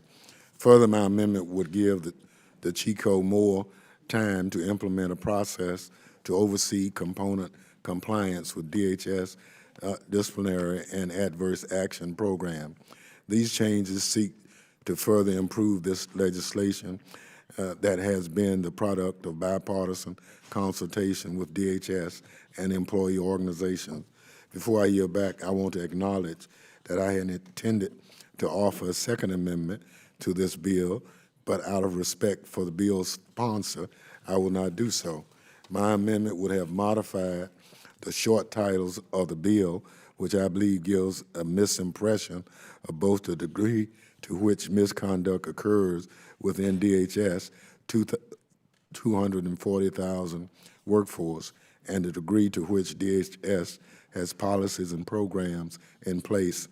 Further, my amendment would give the CHICO more time to implement a process to oversee component compliance with DHS disciplinary and adverse action program. These changes seek to further improve this legislation that has been the product of bipartisan consultation with DHS and employee organizations. Before I yield back, I want to acknowledge that I had intended to offer a second amendment to this bill, but out of respect for the bill's sponsor, I will not do so. My amendment would have modified the short titles of the bill, which I believe gives a misimpression of both the degree to which misconduct occurs within DHS, 240,000 workforce, and the degree to which DHS has policies and programs in place.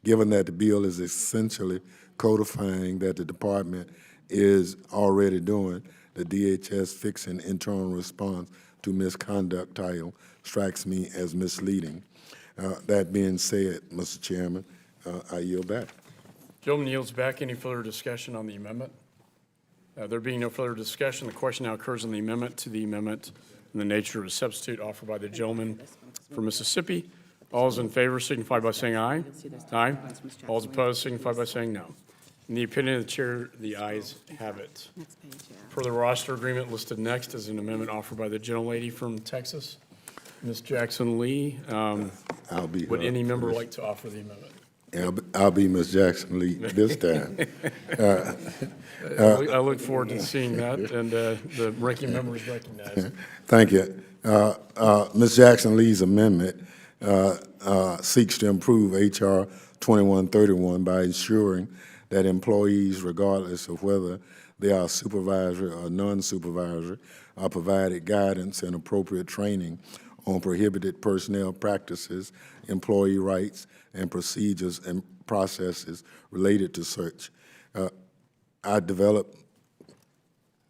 Given that the bill is essentially codifying that the department is already doing, the DHS fixing internal response to misconduct title strikes me as misleading. That being said, Mr. Chairman, I yield back. Gentleman yields back. Any further discussion on the amendment? There being no further discussion, the question now occurs on the amendment to the amendment in the nature of a substitute offered by the gentleman from Mississippi. All those in favor signify by saying aye. Aye. All those opposed signify by saying no. In the opinion of the chair, the ayes have it. Next page, yeah. Per the roster agreement listed next is an amendment offered by the gentlelady from Texas, Ms. Jackson Lee. I'll be. Would any member like to offer the amendment? I'll be Ms. Jackson Lee this time. I look forward to seeing that, and the ranking member is recognized. Thank you. Ms. Jackson Lee's amendment seeks to improve H.R. 2131 by ensuring that employees, regardless of whether they are supervisory or non-supervisory, are provided guidance and appropriate training on prohibited personnel practices, employee rights, and procedures and processes related to such.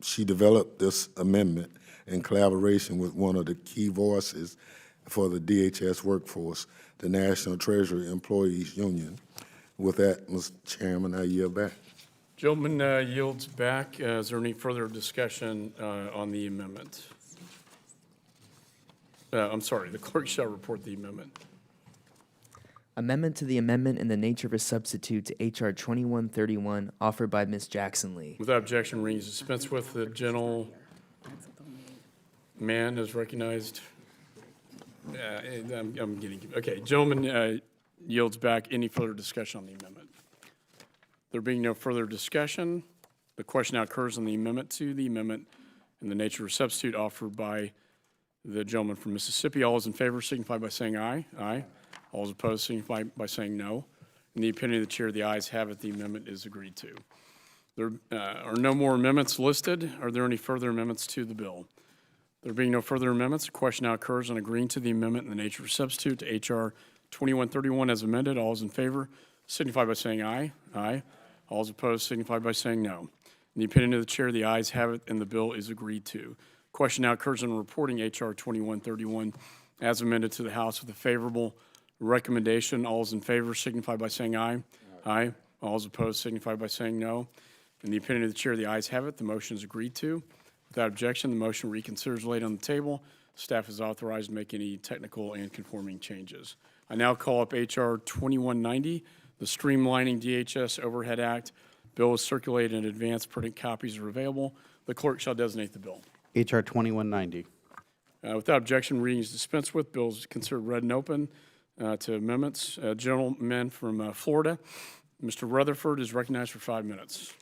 She developed this amendment in collaboration with one of the key voices for the DHS workforce, the National Treasury Employees Union. With that, Mr. Chairman, I yield back. Gentleman yields back. Is there any further discussion on the amendment? I'm sorry, the clerk shall report the amendment. Amendment to the amendment in the nature of a substitute to H.R. 2131, offered by Ms. Jackson Lee. Without objection, reading is dispensed with. The gentleman is recognized. I'm getting, okay, gentleman yields back. Any further discussion on the amendment? There being no further discussion, the question now occurs on the amendment to the amendment in the nature of a substitute offered by the gentleman from Mississippi. All those in favor signify by saying aye. Aye. All those opposed signify by saying no. In the opinion of the chair, the ayes have it. The amendment is agreed to. There are no more amendments listed. Are there any further amendments to the bill? There being no further amendments, the question now occurs on agreeing to the amendment in the nature of substitute to H.R. 2131 as amended. All those in favor signify by saying aye. Aye. All those opposed signify by saying no. In the opinion of the chair, the ayes have it, and the bill is agreed to. Question now occurs on reporting H.R. 2131 as amended to the House with a favorable recommendation. All those in favor signify by saying aye. Aye. All those opposed signify by saying no. In the opinion of the chair, the ayes have it. The motion is agreed to. Without objection, the motion reconsiders laid on the table. Staff is authorized to make any technical and conforming changes. I now call up H.R. 2190, the Streamlining DHS Overhead Act. Bill is circulated in advance. Printed copies are available. The clerk shall designate the bill. H.R. 2190. Without objection, reading is dispensed with. Bill is considered read and open to amendments. Gentleman from Florida, Mr. Rutherford, is recognized for 5 minutes.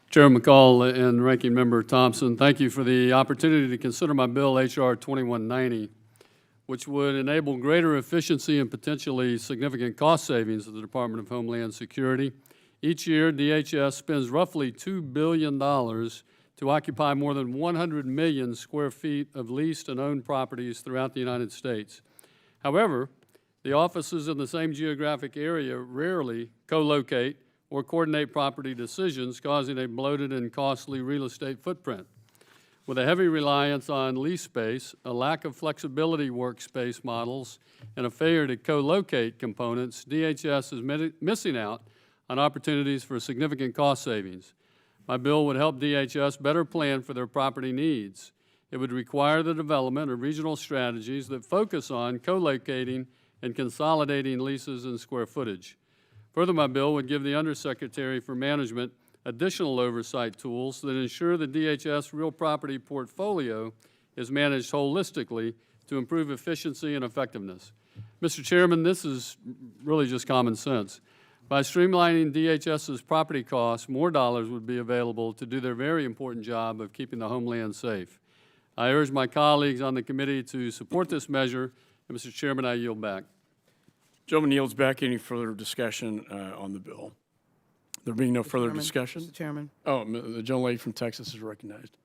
Chair McCall and Ranking Member Thompson, thank you for the opportunity to consider my bill, H.R. 2190, which would enable greater efficiency and potentially significant cost savings of the Department of Homeland Security. Each year, DHS spends roughly $2 billion to occupy more than 100 million square feet of leased and owned properties throughout the United States. However, The offices in the same geographic area rarely co-locate or coordinate property decisions, causing a bloated and costly real estate footprint. With a heavy reliance on lease space, a lack of flexibility workspace models, and a failure to co-locate components, DHS is missing out on opportunities for significant cost savings. My bill would help DHS better plan for their property needs. It would require the development of regional strategies that focus on co-locating and consolidating leases and square footage. Further, my bill would give the Undersecretary for Management additional oversight tools that ensure the DHS real property portfolio is managed holistically to improve efficiency and effectiveness. Mr. Chairman, this is really just common sense. By streamlining DHS's property costs, more dollars would be available to do their very important job of keeping the homeland safe. I urge my colleagues on the committee to support this measure, and Mr. Chairman, I yield back. Gentleman yields back. Any further discussion on the bill? There being no further discussion? Mr. Chairman, Oh, the gentlelady from Texas is recognized.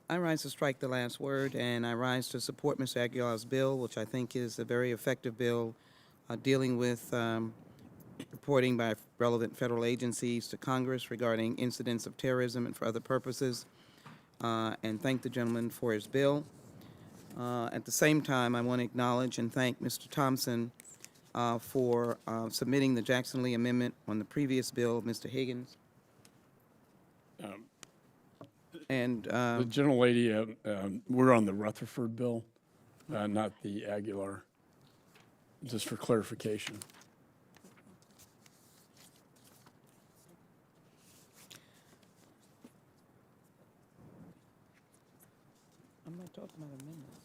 I rise to strike the last word, and I rise to support Mr. Aguilar's bill, which I think is a very effective bill dealing with reporting by relevant federal agencies to Congress regarding incidents of terrorism and for other purposes, and thank the gentleman for his bill. At the same time, I want to acknowledge and thank Mr. Thompson for submitting the Jackson Lee Amendment on the previous bill of Mr. Higgins. And The gentlelady, we're on the Rutherford bill, not the Aguilar, just for clarification. I'm not talking about amendments.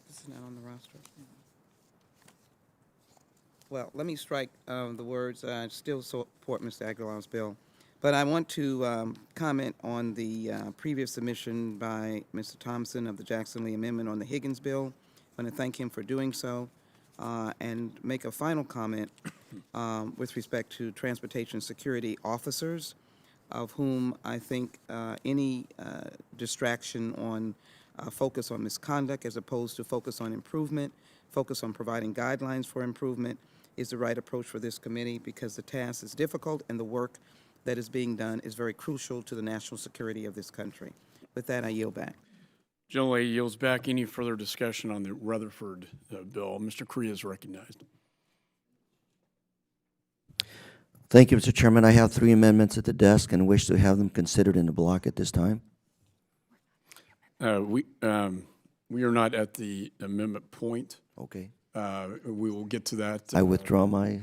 This is not on the roster. Well, let me strike the words. I still support Mr. Aguilar's bill. But I want to comment on the previous submission by Mr. Thompson of the Jackson Lee Amendment on the Higgins bill. I want to thank him for doing so and make a final comment with respect to transportation security officers, of whom I think any distraction on focus on misconduct as opposed to focus on improvement, focus on providing guidelines for improvement is the right approach for this committee, because the task is difficult and the work that is being done is very crucial to the national security of this country. With that, I yield back. Gentlelady yields back. Any further discussion on the Rutherford bill? Mr. Correa is recognized. Thank you, Mr. Chairman. I have 3 amendments at the desk and wish to have them considered in a block at this time. We are not at the amendment point. Okay. We will get to that. I withdraw my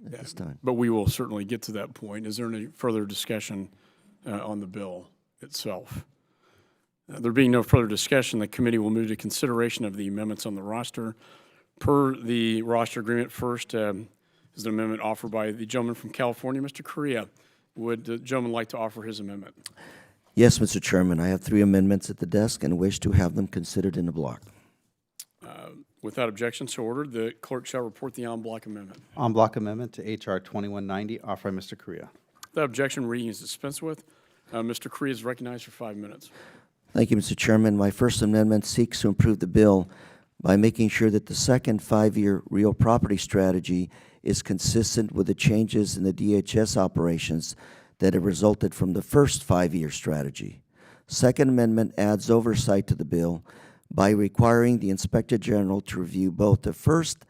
at this time. But we will certainly get to that point. Is there any further discussion on the bill itself? There being no further discussion, the committee will move to consideration of the amendments on the roster. Per the roster agreement, first is an amendment offered by the gentleman from California, Mr. Correa. Would the gentleman like to offer his amendment? Yes, Mr. Chairman. I have 3 amendments at the desk and wish to have them considered in a block. Without objection, so ordered. The clerk shall report the en bloc amendment. En bloc amendment to H.R. 2190, offered by Mr. Correa. Without objection, reading is dispensed with. Mr. Correa is recognized for 5 minutes. Thank you, Mr. Chairman. My first amendment seeks to improve the bill by making sure that the second 5-year real property strategy is consistent with the changes in the DHS operations that have resulted from the first 5-year strategy. Second amendment adds oversight to the bill by requiring the Inspector General to review both the first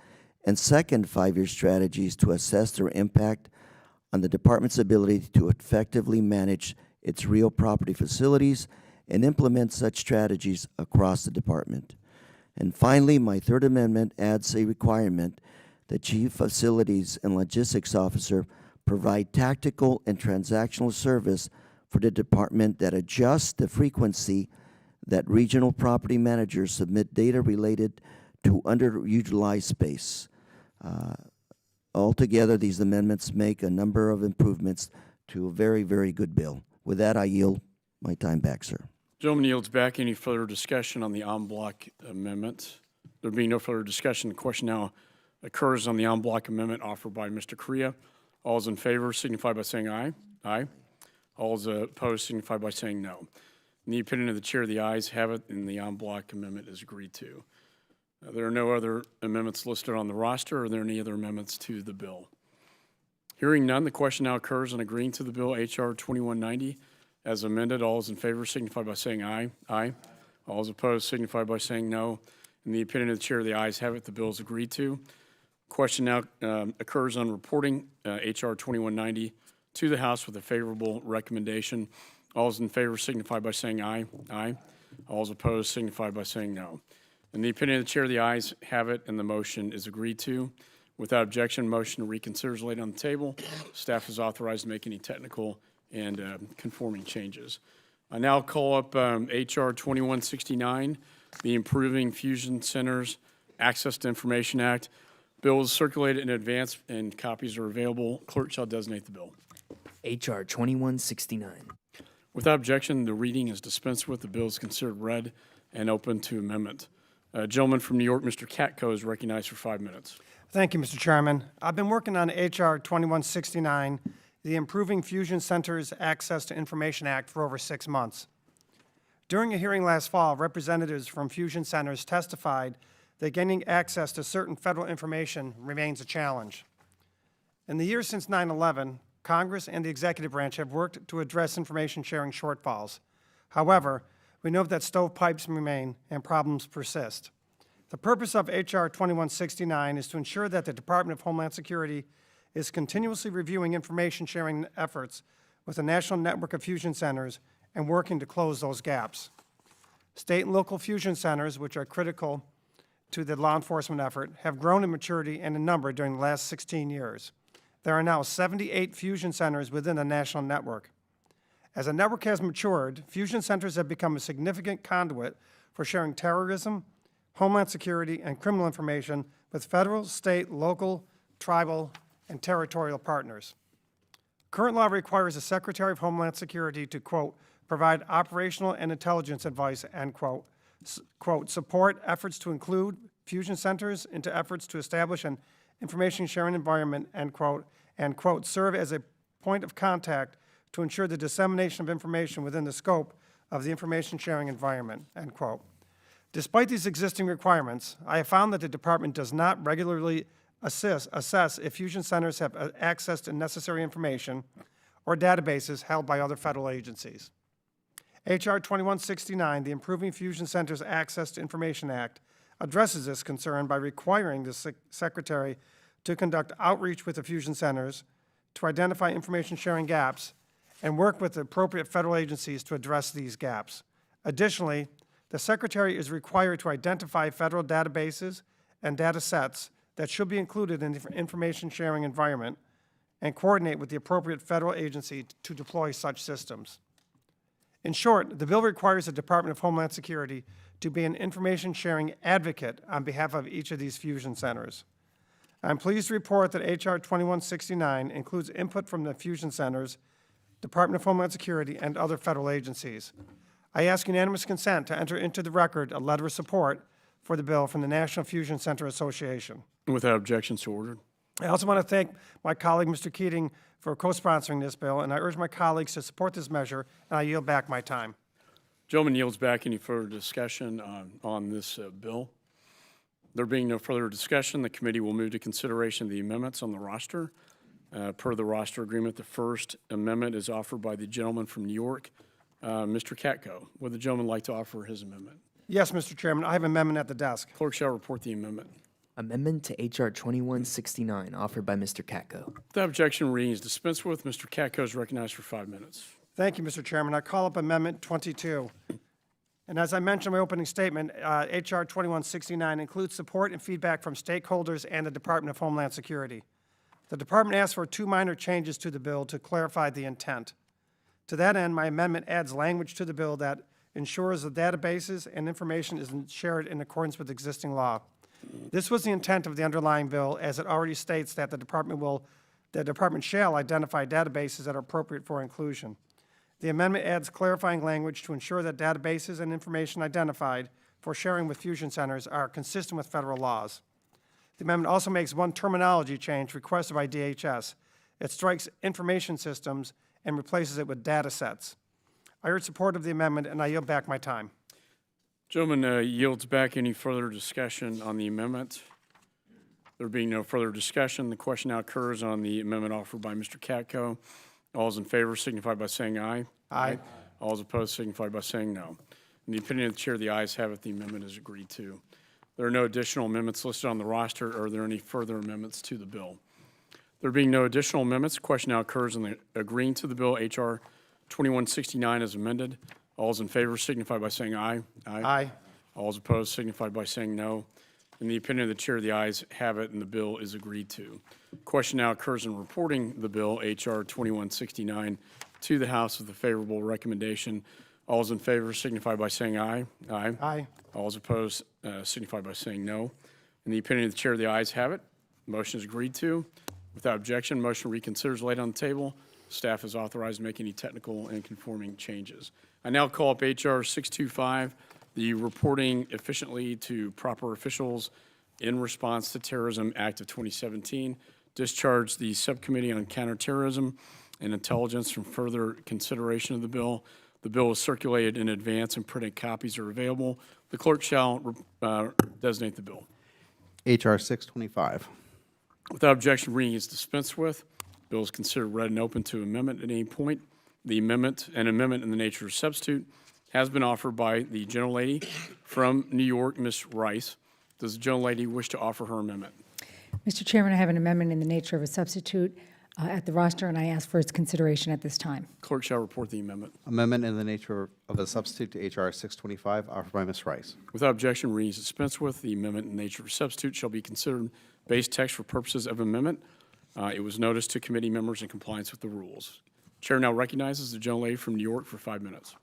and second 5-year strategies to assess their impact on the department's ability to effectively manage its real property facilities and implement such strategies across the department. And finally, my third amendment adds a requirement that Chief Facilities and Logistics Officer provide tactical and transactional service for the department that adjusts the frequency that regional property managers submit data related to underutilized space. Altogether, these amendments make a number of improvements to a very, very good bill. With that, I yield my time back, sir. Gentleman yields back. Any further discussion on the en bloc amendment? There being no further discussion, the question now occurs on the en bloc amendment offered by Mr. Correa. All those in favor signify by saying aye. Aye. All those opposed signify by saying no. In the opinion of the chair, the ayes have it, and the en bloc amendment is agreed to. There are no other amendments listed on the roster. Are there any other amendments to the bill? Hearing none, the question now occurs on agreeing to the bill H.R. 2190 as amended. All those in favor signify by saying aye. Aye. All those opposed signify by saying no. In the opinion of the chair, the ayes have it. The bill is agreed to. Question now occurs on reporting H.R. 2190 to the House with a favorable recommendation. All those in favor signify by saying aye. Aye. All those opposed signify by saying no. In the opinion of the chair, the ayes have it, and the motion is agreed to. Without objection, motion to reconsider is laid on the table. Staff is authorized to make any technical and conforming changes. I now call up H.R. 2169, the Improving Fusion Centers Access to Information Act. Bill is circulated in advance, and copies are available. Clerk shall designate the bill. H.R. 2169. Without objection, the reading is dispensed with. The bill is considered read and open to amendment. Gentleman from New York, Mr. Katko, is recognized for 5 minutes. Thank you, Mr. Chairman. I've been working on H.R. 2169, the Improving Fusion Centers Access to Information Act, for over 6 months. During a hearing last fall, representatives from fusion centers testified that gaining access to certain federal information remains a challenge. In the years since 9/11, Congress and the executive branch have worked to address information sharing shortfalls. However, we know that stovepipes remain and problems persist. The purpose of H.R. 2169 is to ensure that the Department of Homeland Security is continuously reviewing information sharing efforts with the national network of fusion centers and working to close those gaps. State and local fusion centers, which are critical to the law enforcement effort, have grown in maturity and in number during the last 16 years. There are now 78 fusion centers within the national network. As the network has matured, fusion centers have become a significant conduit for sharing terrorism, homeland security, and criminal information with federal, state, local, tribal, and territorial partners. Current law requires the Secretary of Homeland Security to, quote, provide operational and intelligence advice, end quote, quote, support efforts to include fusion centers into efforts to establish an information sharing environment, end quote, and, quote, serve as a point of contact to ensure the dissemination of information within the scope of the information sharing environment, end quote. Despite these existing requirements, I have found that the Department does not regularly assess if fusion centers have access to necessary information or databases held by other federal agencies. H.R. 2169, the Improving Fusion Centers Access to Information Act, addresses this concern by requiring the Secretary to conduct outreach with the fusion centers, to identify information sharing gaps, and work with the appropriate federal agencies to address these gaps. Additionally, the Secretary is required to identify federal databases and data sets that should be included in the information sharing environment and coordinate with the appropriate federal agency to deploy such systems. In short, the bill requires the Department of Homeland Security to be an information sharing advocate on behalf of each of these fusion centers. I'm pleased to report that H.R. 2169 includes input from the fusion centers, Department of Homeland Security, and other federal agencies. I ask unanimous consent to enter into the record a letter of support for the bill from the National Fusion Center Association. Without objection, so ordered. I also want to thank my colleague, Mr. Keating, for co-sponsoring this bill, and I urge my colleagues to support this measure, and I yield back my time. Gentleman yields back. Any further discussion on this bill? There being no further discussion, the committee will move to consideration of the amendments on the roster. Per the roster agreement, the first amendment is offered by the gentleman from New York, Mr. Katko. Would the gentleman like to offer his amendment? Yes, Mr. Chairman, I have an amendment at the desk. Clerk shall report the amendment. Amendment to H.R. 2169, offered by Mr. Katko. Without objection, reading is dispensed with. Mr. Katko is recognized for 5 minutes. Thank you, Mr. Chairman. I call up Amendment 22. And as I mentioned in my opening statement, H.R. 2169 includes support and feedback from stakeholders and the Department of Homeland Security. The Department asked for 2 minor changes to the bill to clarify the intent. To that end, my amendment adds language to the bill that ensures the databases and information is shared in accordance with existing law. This was the intent of the underlying bill, as it already states that the Department shall identify databases that are appropriate for inclusion. The amendment adds clarifying language to ensure that databases and information identified for sharing with fusion centers are consistent with federal laws. The amendment also makes one terminology change requested by DHS, It strikes information systems and replaces it with data sets. I urge support of the amendment, and I yield back my time. Gentleman yields back. Any further discussion on the amendment? There being no further discussion, the question now occurs on the amendment offered by Mr. Katko. All those in favor signify by saying aye. Aye. All those opposed signify by saying no. In the opinion of the chair, the ayes have it. The amendment is agreed to. There are no additional amendments listed on the roster. Are there any further amendments to the bill? There being no additional amendments, the question now occurs on the agreeing to the bill, H.R. 2169 as amended. All those in favor signify by saying aye. Aye. All those opposed signify by saying no. In the opinion of the chair, the ayes have it, and the bill is agreed to. Question now occurs in reporting the bill, H.R. 2169, to the House with a favorable recommendation. All those in favor signify by saying aye. Aye. Aye. All those opposed signify by saying no. In the opinion of the chair, the ayes have it. Motion is agreed to. Without objection, motion reconsiders laid on the table. Staff is authorized to make any technical and conforming changes. I now call up H.R. 625, the Reporting Efficiently to Proper Officials in Response to Terrorism Act of 2017. Discharge the Subcommittee on Counterterrorism and Intelligence from further consideration of the bill. The bill was circulated in advance and printed copies are available. The clerk shall designate the bill. H.R. 625. Without objection, reading is dispensed with. Bill is considered read and open to amendment at any point. The amendment, an amendment in the nature of substitute, has been offered by the gentlelady from New York, Ms. Rice. Does the gentlelady wish to offer her amendment? Mr. Chairman, I have an amendment in the nature of a substitute at the roster, and I ask for its consideration at this time. Clerk shall report the amendment. Amendment in the nature of a substitute to H.R. 625, offered by Ms. Rice. Without objection, reading is dispensed with. The amendment in the nature of a substitute shall be considered base text for purposes of amendment. It was noticed to committee members in compliance with the rules. Chair now recognizes the gentlelady from New York for 5 minutes.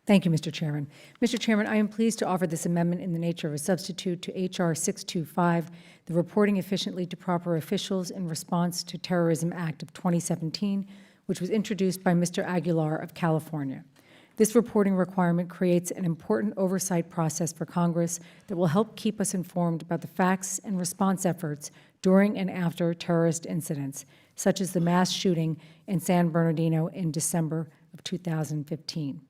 Thank you, Mr. Chairman. Mr. Chairman, I am pleased to offer this amendment in the nature of a substitute to H.R. 625, the Reporting Efficiently to Proper Officials in Response to Terrorism Act of 2017, which was introduced by Mr. Aguilar of California. This reporting requirement creates an important oversight process for Congress that will help keep us informed about the facts and response efforts during and after terrorist incidents, such as the mass shooting in San Bernardino in December of 2015.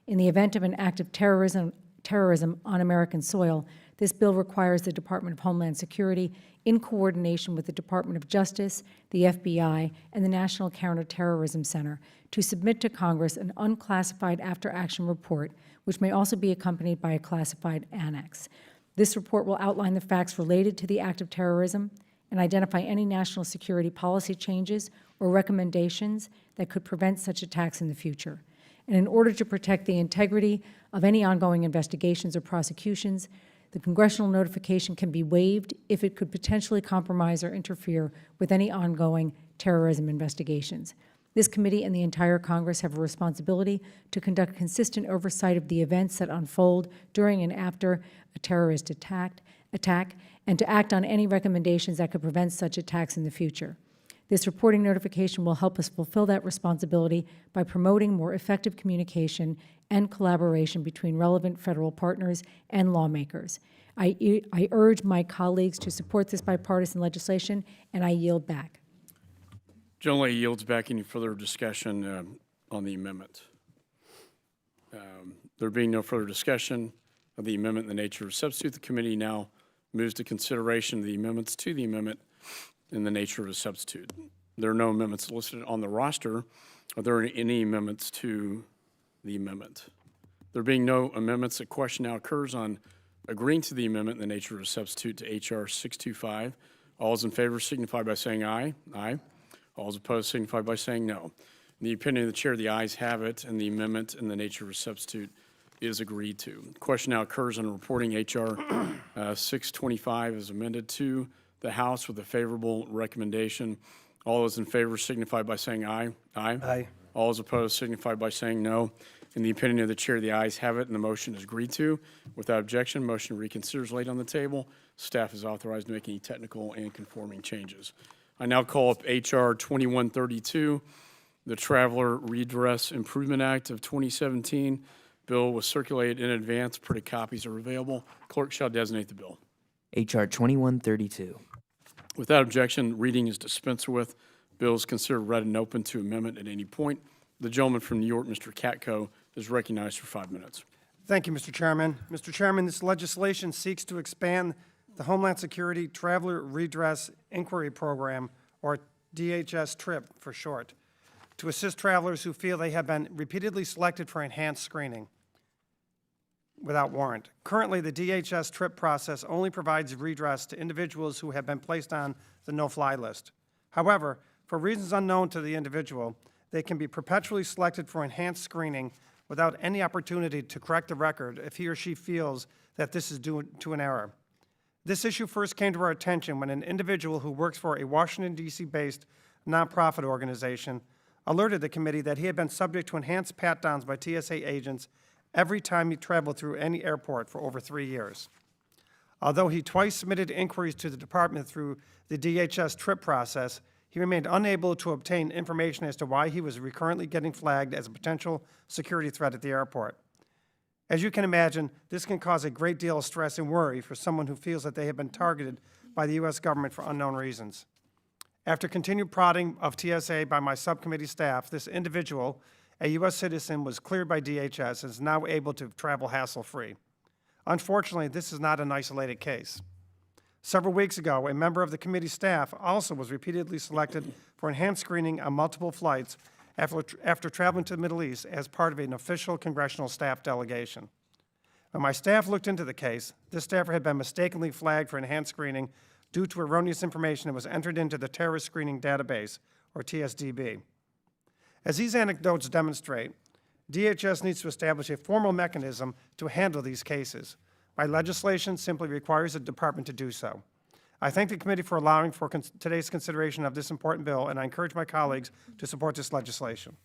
In the event of an act of terrorism on American soil, this bill requires the Department of Homeland Security, in coordination with the Department of Justice, the FBI, and the National Counterterrorism Center, to submit to Congress an unclassified after-action report, which may also be accompanied by a classified annex. This report will outline the facts related to the act of terrorism and identify any national security policy changes or recommendations that could prevent such attacks in the future. And in order to protect the integrity of any ongoing investigations or prosecutions, the congressional notification can be waived if it could potentially compromise or interfere with any ongoing terrorism investigations. This committee and the entire Congress have a responsibility to conduct consistent oversight of the events that unfold during and after a terrorist attack, and to act on any recommendations that could prevent such attacks in the future. This reporting notification will help us fulfill that responsibility by promoting more effective communication and collaboration between relevant federal partners and lawmakers. I urge my colleagues to support this bipartisan legislation, and I yield back. Gentlelady yields back. Any further discussion on the amendment? There being no further discussion of the amendment in the nature of substitute, the committee now moves to consideration of the amendments to the amendment in the nature of a substitute. There are no amendments listed on the roster. Are there any amendments to the amendment? There being no amendments, the question now occurs on agreeing to the amendment in the nature of a substitute to H.R. 625. All those in favor signify by saying aye. Aye. All those opposed signify by saying no. In the opinion of the chair, the ayes have it, and the amendment in the nature of a substitute is agreed to. The question now occurs on reporting H.R. 625 as amended to the House with a favorable recommendation. All those in favor signify by saying aye. Aye. Aye. All those opposed signify by saying no. In the opinion of the chair, the ayes have it, and the motion is agreed to. Without objection, motion to reconsider is laid on the table. Staff is authorized to make any technical and conforming changes. I now call up H.R. 2132, the Traveler Redress Improvement Act of 2017. Bill was circulated in advance. Printed copies are available. Clerk shall designate the bill. H.R. 2132. Without objection, reading is dispensed with. Bill is considered read and open to amendment at any point. The gentleman from New York, Mr. Katko, is recognized for 5 minutes. Thank you, Mr. Chairman. Mr. Chairman, this legislation seeks to expand the Homeland Security Traveler Redress Inquiry Program, or DHS TRIP for short, to assist travelers who feel they have been repeatedly selected for enhanced screening without warrant. Currently, the DHS TRIP process only provides redress to individuals who have been placed on the no-fly list. However, for reasons unknown to the individual, they can be perpetually selected for enhanced screening without any opportunity to correct the record if he or she feels that this is due to an error. This issue first came to our attention when an individual who works for a Washington, D.C.-based nonprofit organization alerted the committee that he had been subject to enhanced pat-downs by TSA agents every time he traveled through any airport for over 3 years. Although he twice submitted inquiries to the department through the DHS TRIP process, he remained unable to obtain information as to why he was recurrently getting flagged as a potential security threat at the airport. As you can imagine, this can cause a great deal of stress and worry for someone who feels that they have been targeted by the U.S. government for unknown reasons. After continued prodding of TSA by my subcommittee staff, this individual, a U.S. citizen, was cleared by DHS and is now able to travel hassle-free. Unfortunately, this is not an isolated case. Several weeks ago, a member of the committee staff also was repeatedly selected for enhanced screening on multiple flights after traveling to the Middle East as part of an official congressional staff delegation. When my staff looked into the case, this staffer had been mistakenly flagged for enhanced screening due to erroneous information that was entered into the Terrorist Screening Database, or TSDB. As these anecdotes demonstrate, DHS needs to establish a formal mechanism to handle these cases. My legislation simply requires the department to do so. I thank the committee for allowing for today's consideration of this important bill, and I encourage my colleagues to support this legislation.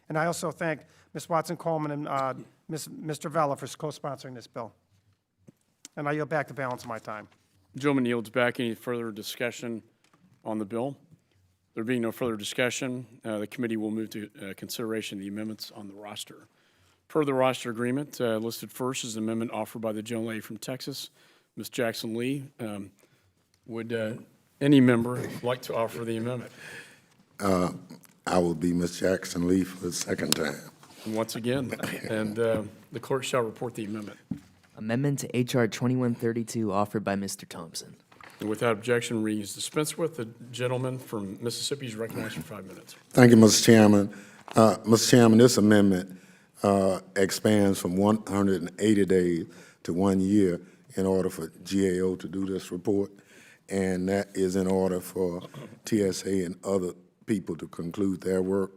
And I also thank Ms. Watson-Coleman and Mr. Vella for co-sponsoring this bill. And I yield back the balance of my time. The gentleman yields back. Any further discussion on the bill? There being no further discussion, the committee will move to consideration of the amendments on the roster. Per the roster agreement, listed first is an amendment offered by the gentlelady from Texas, Ms. Jackson Lee. Would any member like to offer the amendment? I will be Ms. Jackson Lee for the second time. And once again, and the clerk shall report the amendment. Amendment to H.R. 2132 offered by Mr. Thompson. And without objection, reading is dispensed with. The gentleman from Mississippi is recognized for 5 minutes. Thank you, Mr. Chairman. Mr. Chairman, this amendment expands from 180 days to 1 year in order for GAO to do this report, and that is in order for TSA and other people to conclude their work.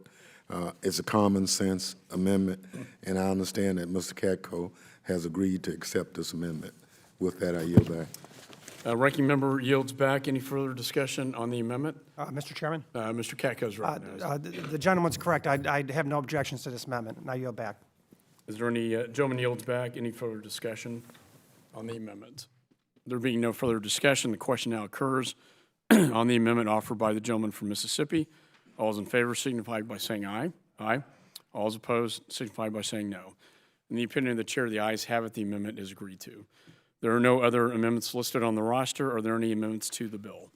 It's a common sense amendment, and I understand that Mr. Katko has agreed to accept this amendment. With that, I yield back. Ranking member yields back. Any further discussion on the amendment? Mr. Chairman? Mr. Katko is recognized. The gentleman's correct. I have no objections to this amendment, and I yield back. Is there any, gentleman yields back. Any further discussion on the amendment? There being no further discussion, the question now occurs on the amendment offered by the gentleman from Mississippi. All those in favor signify by saying aye. Aye. All those opposed signify by saying no. In the opinion of the chair, the ayes have it. The amendment is agreed to. There are no other amendments listed on the roster. Are there any amendments to the bill?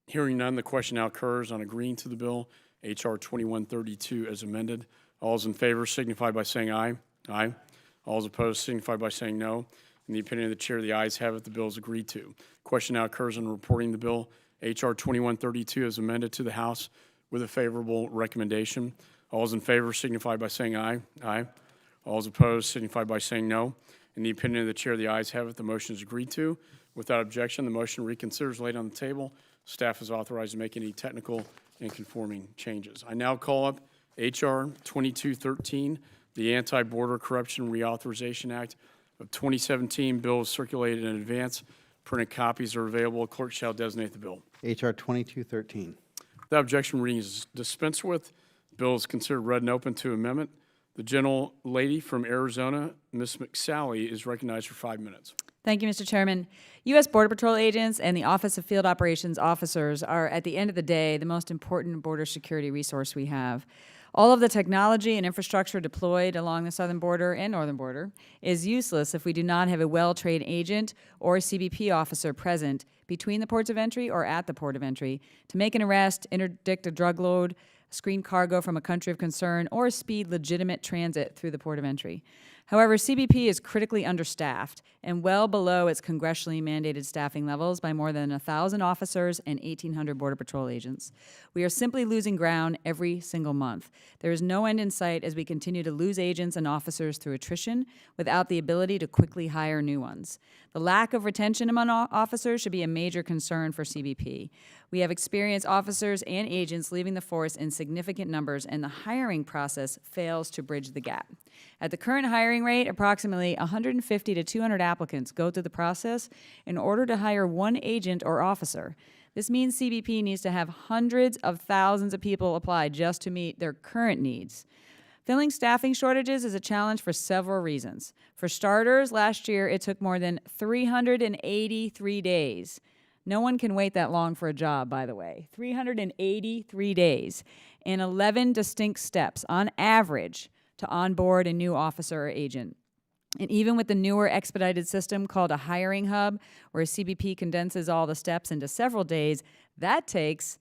Hearing none, the question now occurs on agreeing to the bill, H.R. 2132 as amended. All those in favor signify by saying aye. Aye. All those opposed signify by saying no. In the opinion of the chair, the ayes have it. The bill is agreed to. Question now occurs on reporting the bill, H.R. 2132 as amended to the House with a favorable recommendation. All those in favor signify by saying aye. Aye. All those opposed signify by saying no. In the opinion of the chair, the ayes have it. The motion is agreed to. Without objection, the motion reconsiders laid on the table. Staff is authorized to make any technical and conforming changes. I now call up H.R. 2213, the Anti-Border Corruption Reauthorization Act of 2017. Bill is circulated in advance. Printed copies are available. Clerk shall designate the bill. H.R. 2213. Without objection, reading is dispensed with. The bill is considered read and open to amendment. The gentlelady from Arizona, Ms. McSally, is recognized for 5 minutes. Thank you, Mr. Chairman. U.S. Border Patrol agents and the Office of Field Operations officers are, at the end of the day, the most important border security resource we have. All of the technology and infrastructure deployed along the southern border and northern border is useless if we do not have a well-trained agent or CBP officer present between the ports of entry or at the port of entry to make an arrest, interdict a drug load, screen cargo from a country of concern, or speed legitimate transit through the port of entry. However, CBP is critically understaffed and well below its congressionally mandated staffing levels by more than 1,000 officers and 1,800 Border Patrol agents. We are simply losing ground every single month. There is no end in sight as we continue to lose agents and officers through attrition without the ability to quickly hire new ones. The lack of retention among officers should be a major concern for CBP. We have experienced officers and agents leaving the force in significant numbers, and the hiring process fails to bridge the gap. At the current hiring rate, approximately 150 to 200 applicants go through the process in order to hire one agent or officer. This means CBP needs to have hundreds of thousands of people apply just to meet their current needs. Filling staffing shortages is a challenge for several reasons. For starters, last year it took more than 383 days. No one can wait that long for a job, by the way. 383 days and 11 distinct steps on average to onboard a new officer or agent. And even with the newer expedited system called a hiring hub, where CBP condenses all the steps into several days, that takes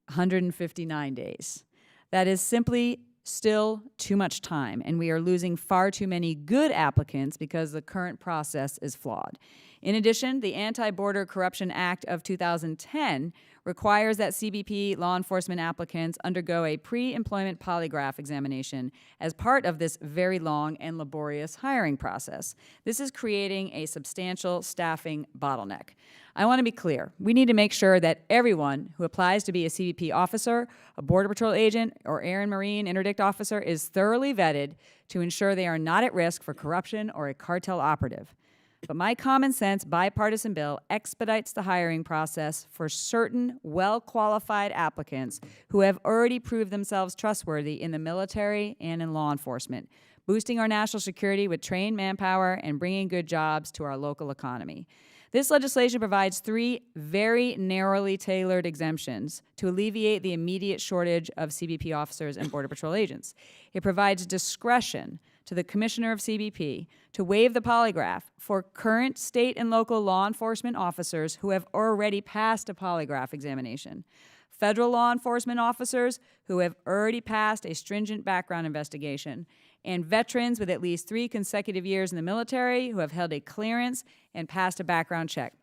159 days. That is simply still too much time, and we are losing far too many good applicants because the current process is flawed. In addition, the Anti-Border Corruption Act of 2010 requires that CBP law enforcement applicants undergo a pre-employment polygraph examination as part of this very long and laborious hiring process. This is creating a substantial staffing bottleneck. I want to be clear. We need to make sure that everyone who applies to be a CBP officer, a Border Patrol agent, or Air and Marine interdict officer is thoroughly vetted to ensure they are not at risk for corruption or a cartel operative. But my common sense bipartisan bill expedites the hiring process for certain well-qualified applicants who have already proved themselves trustworthy in the military and in law enforcement, boosting our national security with trained manpower and bringing good jobs to our local economy. This legislation provides 3 very narrowly tailored exemptions to alleviate the immediate shortage of CBP officers and Border Patrol agents. It provides discretion to the Commissioner of CBP to waive the polygraph for current state and local law enforcement officers who have already passed a polygraph examination, federal law enforcement officers who have already passed a stringent background investigation, and veterans with at least 3 consecutive years in the military who have held a clearance and passed a background check.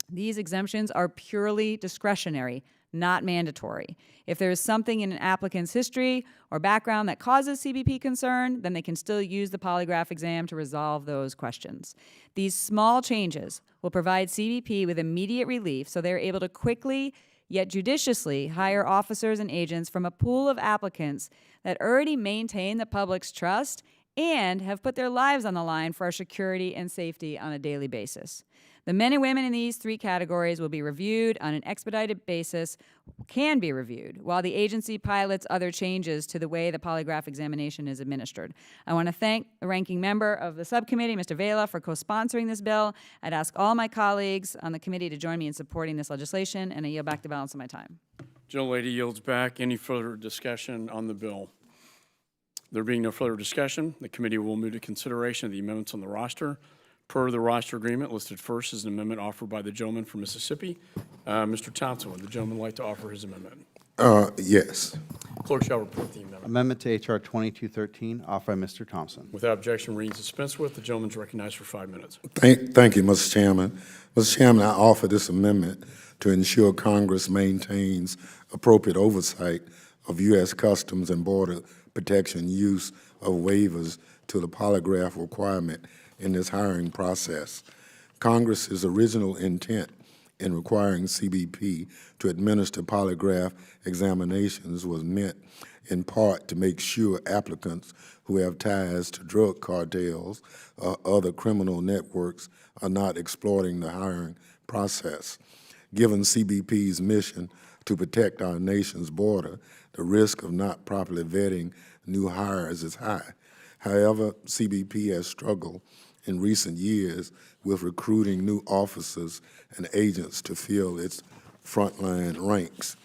These exemptions are purely discretionary, not mandatory. If there is something in an applicant's history or background that causes CBP concern, then they can still use the polygraph exam to resolve those questions. These small changes will provide CBP with immediate relief so they're able to quickly yet judiciously hire officers and agents from a pool of applicants that already maintain the public's trust and have put their lives on the line for our security and safety on a daily basis. The men and women in these 3 categories will be reviewed on an expedited basis, can be reviewed, while the agency pilots other changes to the way the polygraph examination is administered. I want to thank the ranking member of the subcommittee, Mr. Vela, for co-sponsoring this bill. I'd ask all my colleagues on the committee to join me in supporting this legislation, and I yield back the balance of my time. Gentlelady yields back. Any further discussion on the bill? There being no further discussion, the committee will move to consideration of the amendments on the roster. Per the roster agreement, listed first is an amendment offered by the gentleman from Mississippi. Mr. Thompson, would the gentleman like to offer his amendment? Yes. Clerk shall report the amendment. Amendment to H.R. 2213, offered by Mr. Thompson. Without objection, reading dispensed with, the gentleman is recognized for 5 minutes. Thank you, Mr. Chairman. Mr. Chairman, I offer this amendment to ensure Congress maintains appropriate oversight of U.S. Customs and Border Protection use of waivers to the polygraph requirement in this hiring process. Congress's original intent in requiring CBP to administer polygraph examinations was meant in part to make sure applicants who have ties to drug cartels or other criminal networks are not exploiting the hiring process. Given CBP's mission to protect our nation's border, the risk of not properly vetting new hires is high. However, CBP has struggled in recent years with recruiting new officers and agents to fill its frontline ranks.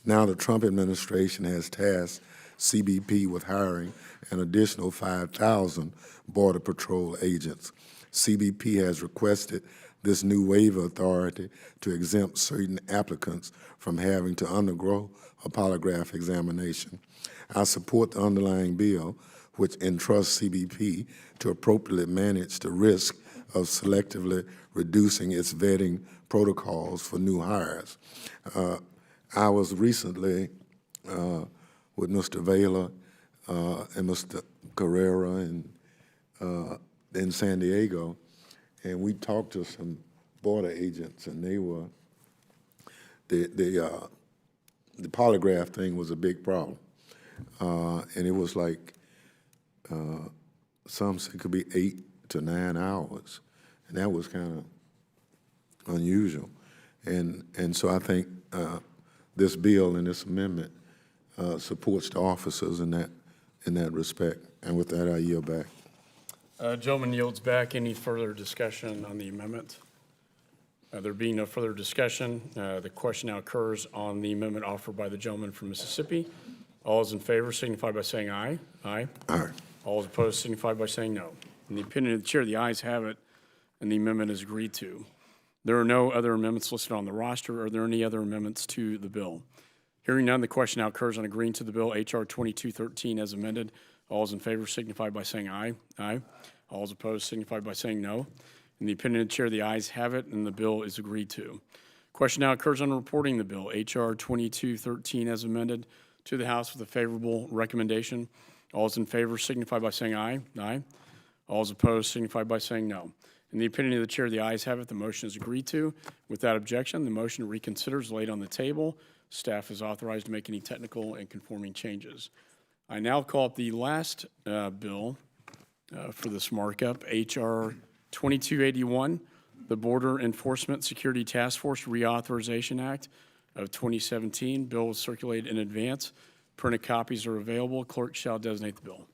Now the Trump administration has tasked CBP with hiring an additional 5,000 Border Patrol agents. CBP has requested this new waiver authority to exempt certain applicants from having to undergo a polygraph examination. I support the underlying bill, which entrusts CBP to appropriately manage the risk of selectively reducing its vetting protocols for new hires. I was recently with Mr. Vela and Mr. Carrera in San Diego, and we talked to some border agents, and they were the polygraph thing was a big problem, and it was like some said it could be 8 to 9 hours, and that was kind of unusual, and so I think this bill and this amendment supports the officers in that respect. And with that, I yield back. Gentleman yields back. Any further discussion on the amendment? There being no further discussion, the question now occurs on the amendment offered by the gentleman from Mississippi. All those in favor signify by saying aye. Aye. Aye. All those opposed signify by saying no. In the opinion of the chair, the ayes have it, and the amendment is agreed to. There are no other amendments listed on the roster. Are there any other amendments to the bill? Hearing none, the question now occurs on agreeing to the bill H.R. 2213 as amended. All those in favor signify by saying aye. Aye. All those opposed signify by saying no. In the opinion of the chair, the ayes have it, and the bill is agreed to. Question now occurs on reporting the bill H.R. 2213 as amended to the House with a favorable recommendation. All those in favor signify by saying aye. Aye. All those opposed signify by saying no. In the opinion of the chair, the ayes have it. The motion is agreed to. Without objection, the motion to reconsider is laid on the table. Staff is authorized to make any technical and conforming changes. I now call up the last bill for this markup, H.R. 2281, the Border Enforcement Security Task Force Reauthorization Act of 2017. Bill was circulated in advance. Printed copies are available. Clerk shall designate the bill.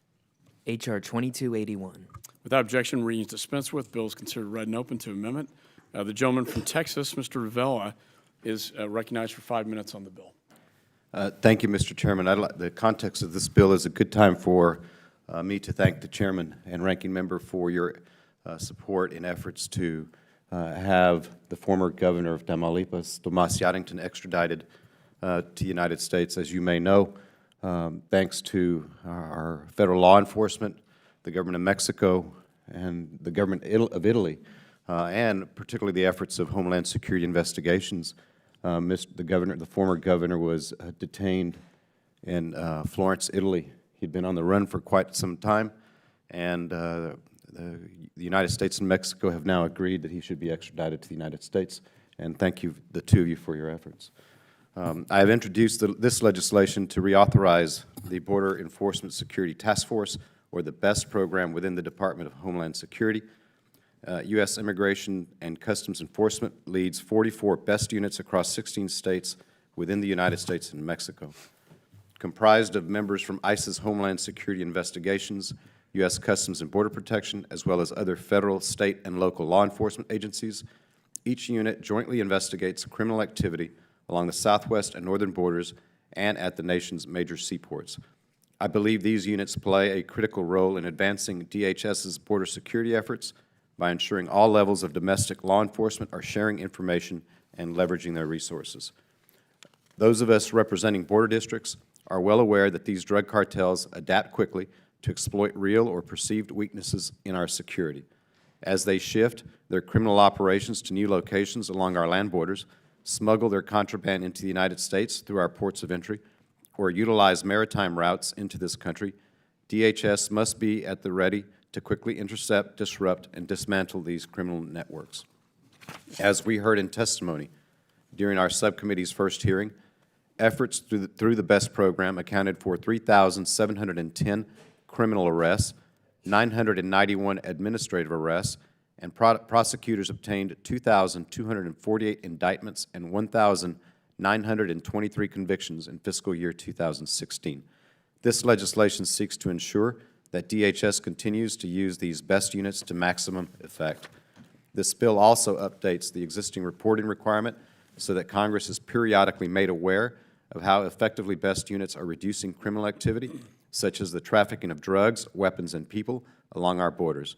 H.R. 2281. Without objection, reading is dispensed with. Bill is considered read and open to amendment. The gentleman from Texas, Mr. Vela, is recognized for 5 minutes on the bill. Thank you, Mr. Chairman. The context of this bill is a good time for me to thank the chairman and ranking member for your support in efforts to have the former governor of Tamaulipas, Tomas Yarrington, extradited to the United States. As you may know, thanks to our federal law enforcement, the government of Mexico, and the government of Italy, and particularly the efforts of Homeland Security investigations, the former governor was detained in Florence, Italy. He'd been on the run for quite some time, and the United States and Mexico have now agreed that he should be extradited to the United States. And thank you, the two of you, for your efforts. I have introduced this legislation to reauthorize the Border Enforcement Security Task Force, or the BEST program within the Department of Homeland Security. U.S. Immigration and Customs Enforcement leads 44 BEST units across 16 states within the United States and Mexico. Comprised of members from ICE's Homeland Security Investigations, U.S. Customs and Border Protection, as well as other federal, state, and local law enforcement agencies, each unit jointly investigates criminal activity along the southwest and northern borders and at the nation's major seaports. I believe these units play a critical role in advancing DHS's border security efforts by ensuring all levels of domestic law enforcement are sharing information and leveraging their resources. Those of us representing border districts are well aware that these drug cartels adapt quickly to exploit real or perceived weaknesses in our security. As they shift their criminal operations to new locations along our land borders, smuggle their contraband into the United States through our ports of entry, or utilize maritime routes into this country, DHS must be at the ready to quickly intercept, disrupt, and dismantle these criminal networks. As we heard in testimony during our subcommittee's first hearing, efforts through the BEST program accounted for 3,710 criminal arrests, 991 administrative arrests, and prosecutors obtained 2,248 indictments and 1,923 convictions in fiscal year 2016. This legislation seeks to ensure that DHS continues to use these BEST units to maximum effect. This bill also updates the existing reporting requirement so that Congress is periodically made aware of how effectively BEST units are reducing criminal activity, such as the trafficking of drugs, weapons, and people along our borders.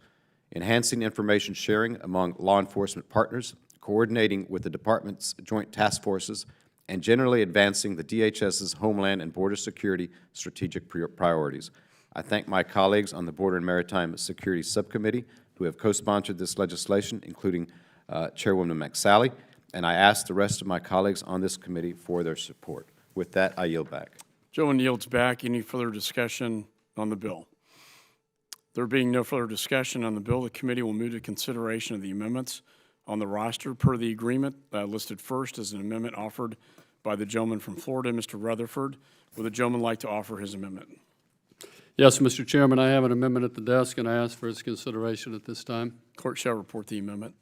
enhancing information sharing among law enforcement partners, coordinating with the department's joint task forces, and generally advancing the DHS's Homeland and Border Security strategic priorities. I thank my colleagues on the Border and Maritime Security Subcommittee who have co-sponsored this legislation, including Chairwoman McSally, and I ask the rest of my colleagues on this committee for their support. With that, I yield back. Gentleman yields back. Any further discussion on the bill? There being no further discussion on the bill, the committee will move to consideration of the amendments on the roster per the agreement listed first as an amendment offered by the gentleman from Florida, Mr. Rutherford. Would the gentleman like to offer his amendment? Yes, Mr. Chairman, I have an amendment at the desk, and I ask for its consideration at this time. Clerk shall report the amendment.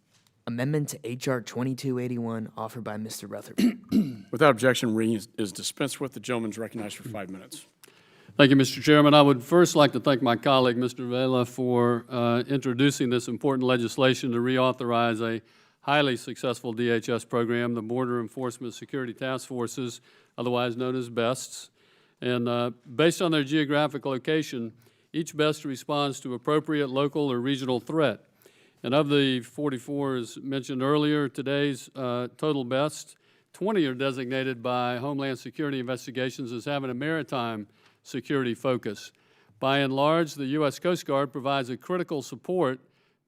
Amendment to H.R. 2281, offered by Mr. Rutherford. Without objection, reading is dispensed with. The gentleman is recognized for 5 minutes. Thank you, Mr. Chairman. I would first like to thank my colleague, Mr. Vela, for introducing this important legislation to reauthorize a highly successful DHS program, the Border Enforcement Security Task Forces, otherwise known as BESTs. And based on their geographic location, each BEST responds to appropriate local or regional threat. And of the 44, as mentioned earlier, today's total BEST, 20 are designated by Homeland Security Investigations as having a maritime security focus. By and large, the U.S. Coast Guard provides a critical support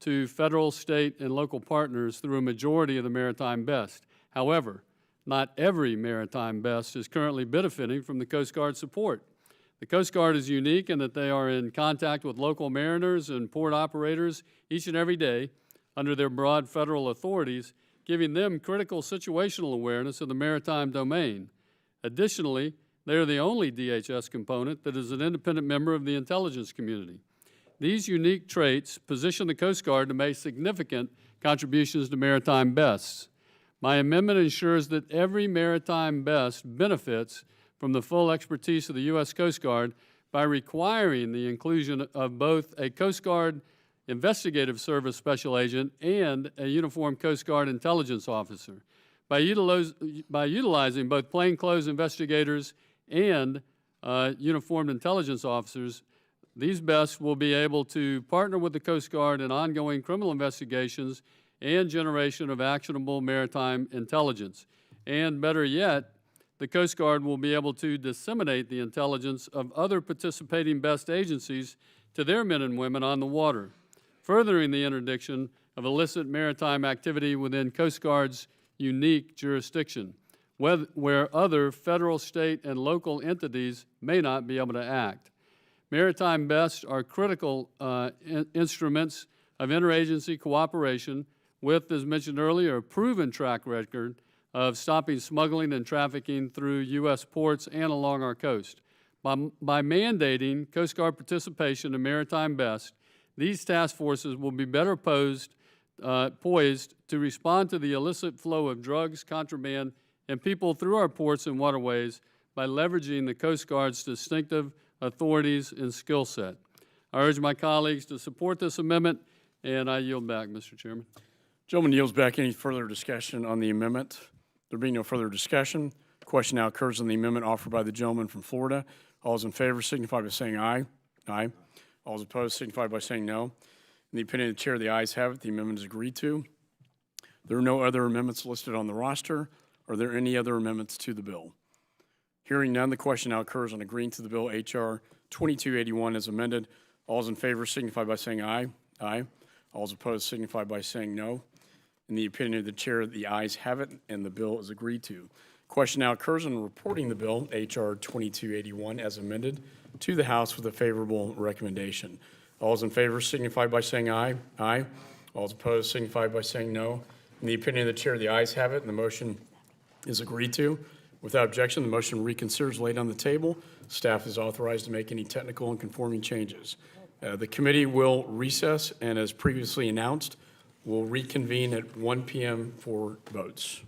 to federal, state, and local partners through a majority of the maritime BEST. However, not every maritime BEST is currently benefiting from the Coast Guard support. The Coast Guard is unique in that they are in contact with local mariners and port operators each and every day under their broad federal authorities, giving them critical situational awareness of the maritime domain. Additionally, they are the only DHS component that is an independent member of the intelligence community. These unique traits position the Coast Guard to make significant contributions to maritime BESTs. My amendment ensures that every maritime BEST benefits from the full expertise of the U.S. Coast Guard by requiring the inclusion of both a Coast Guard Investigative Service Special Agent and a uniformed Coast Guard intelligence officer. By utilizing both plainclothes investigators and uniformed intelligence officers, these BESTs will be able to partner with the Coast Guard in ongoing criminal investigations and generation of actionable maritime intelligence. And better yet, the Coast Guard will be able to disseminate the intelligence of other participating BEST agencies to their men and women on the water, furthering the interdiction of illicit maritime activity within Coast Guard's unique jurisdiction, where other federal, state, and local entities may not be able to act. Maritime BESTs are critical instruments of interagency cooperation with, as mentioned earlier, a proven track record of stopping smuggling and trafficking through U.S. ports and along our coast. By mandating Coast Guard participation in maritime BEST, these task forces will be better poised to respond to the illicit flow of drugs, contraband, and people through our ports and waterways by leveraging the Coast Guard's distinctive authorities and skill set. I urge my colleagues to support this amendment, and I yield back, Mr. Chairman. Gentleman yields back. Any further discussion on the amendment? There being no further discussion, the question now occurs on the amendment offered by the gentleman from Florida. All those in favor signify by saying aye. Aye. All those opposed signify by saying no. In the opinion of the chair, the ayes have it. The amendment is agreed to. There are no other amendments listed on the roster. Are there any other amendments to the bill? Hearing none, the question now occurs on agreeing to the bill H.R. 2281 as amended. All those in favor signify by saying aye. Aye. All those opposed signify by saying no. In the opinion of the chair, the ayes have it, and the bill is agreed to. Question now occurs on reporting the bill H.R. 2281 as amended to the House with a favorable recommendation. All those in favor signify by saying aye. Aye. All those opposed signify by saying no. In the opinion of the chair, the ayes have it, and the motion is agreed to. Without objection, the motion reconsider is laid on the table. Staff is authorized to make any technical and conforming changes. The committee will recess, and as previously announced, will reconvene at 1 p.m. for votes.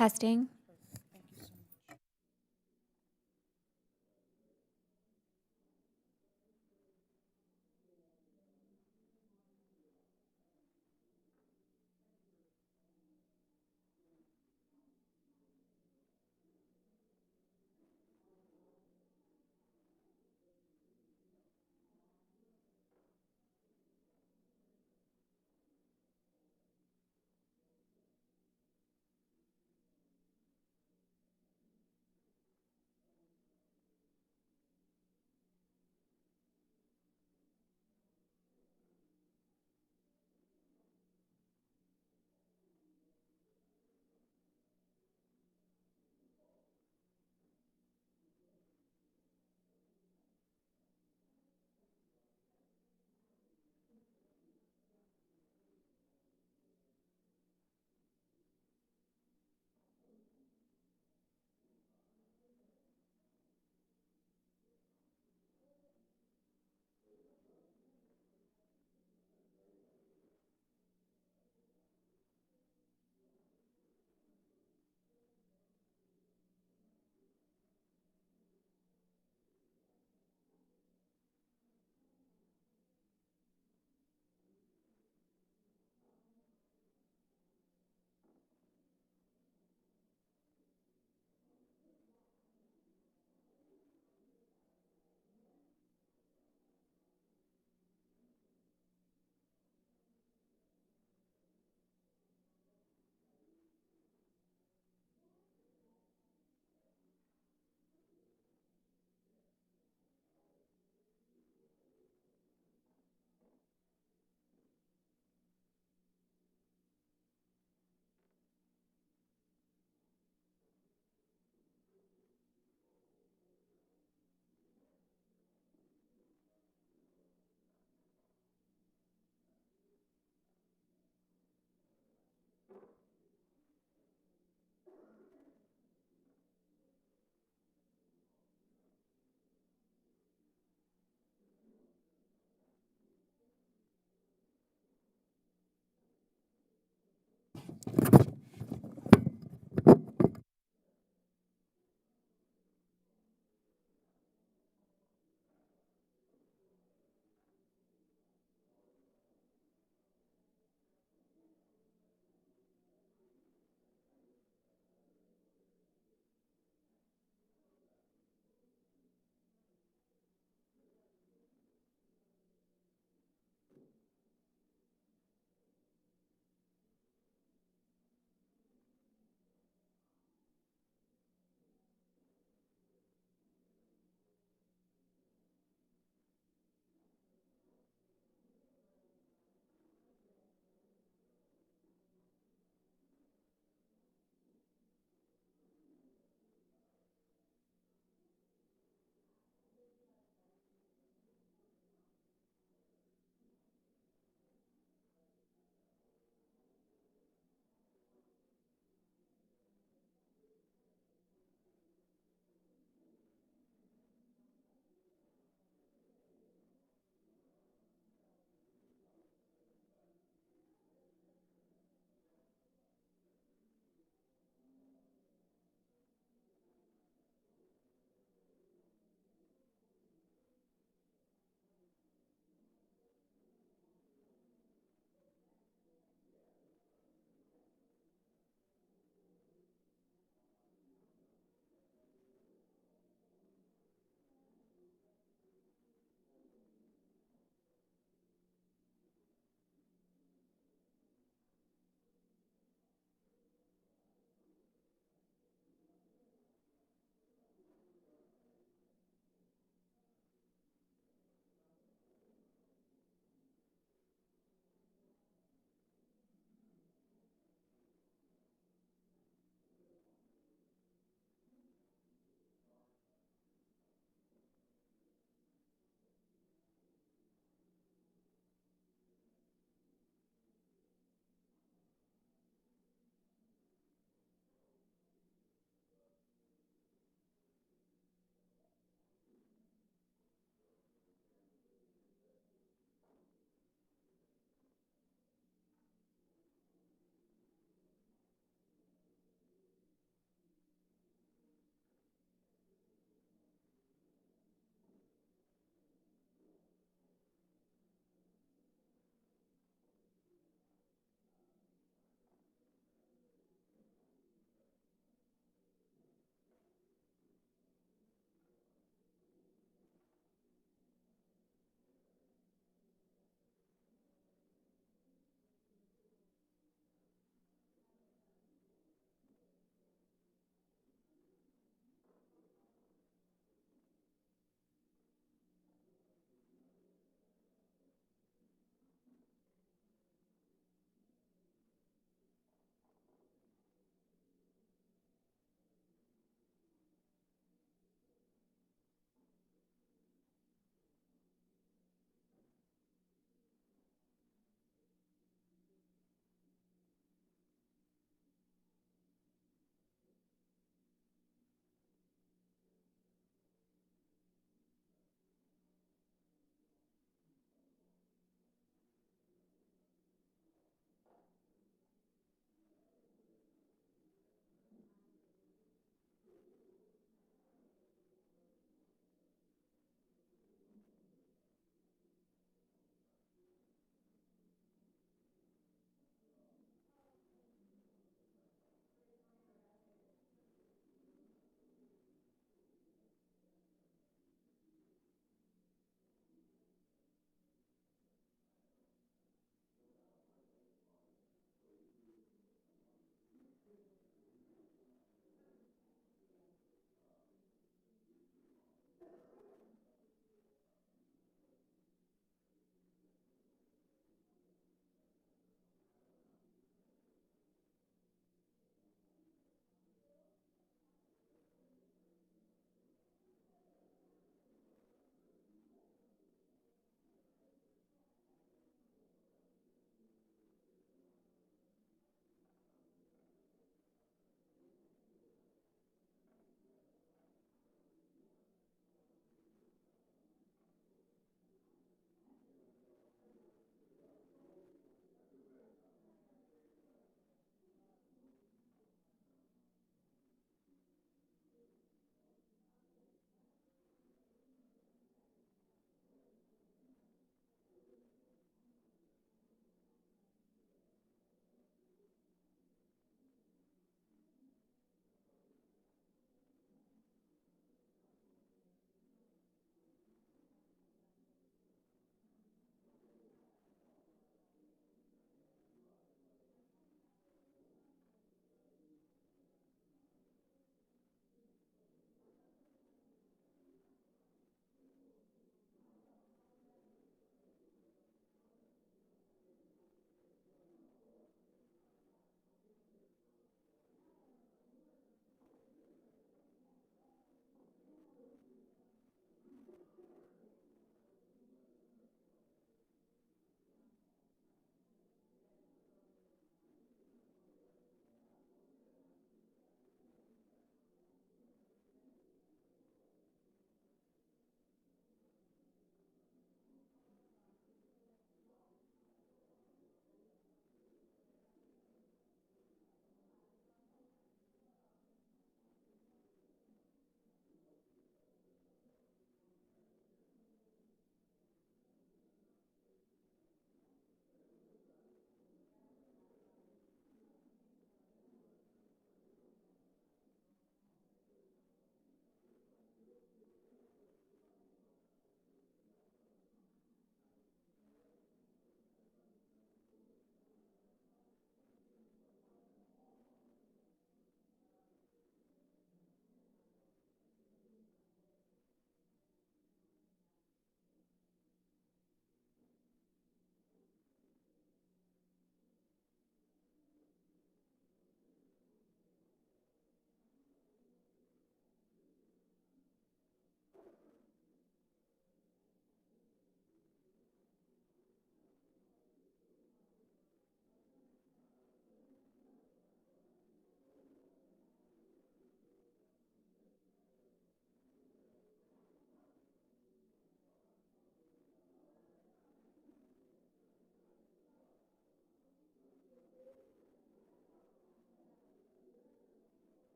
Testing.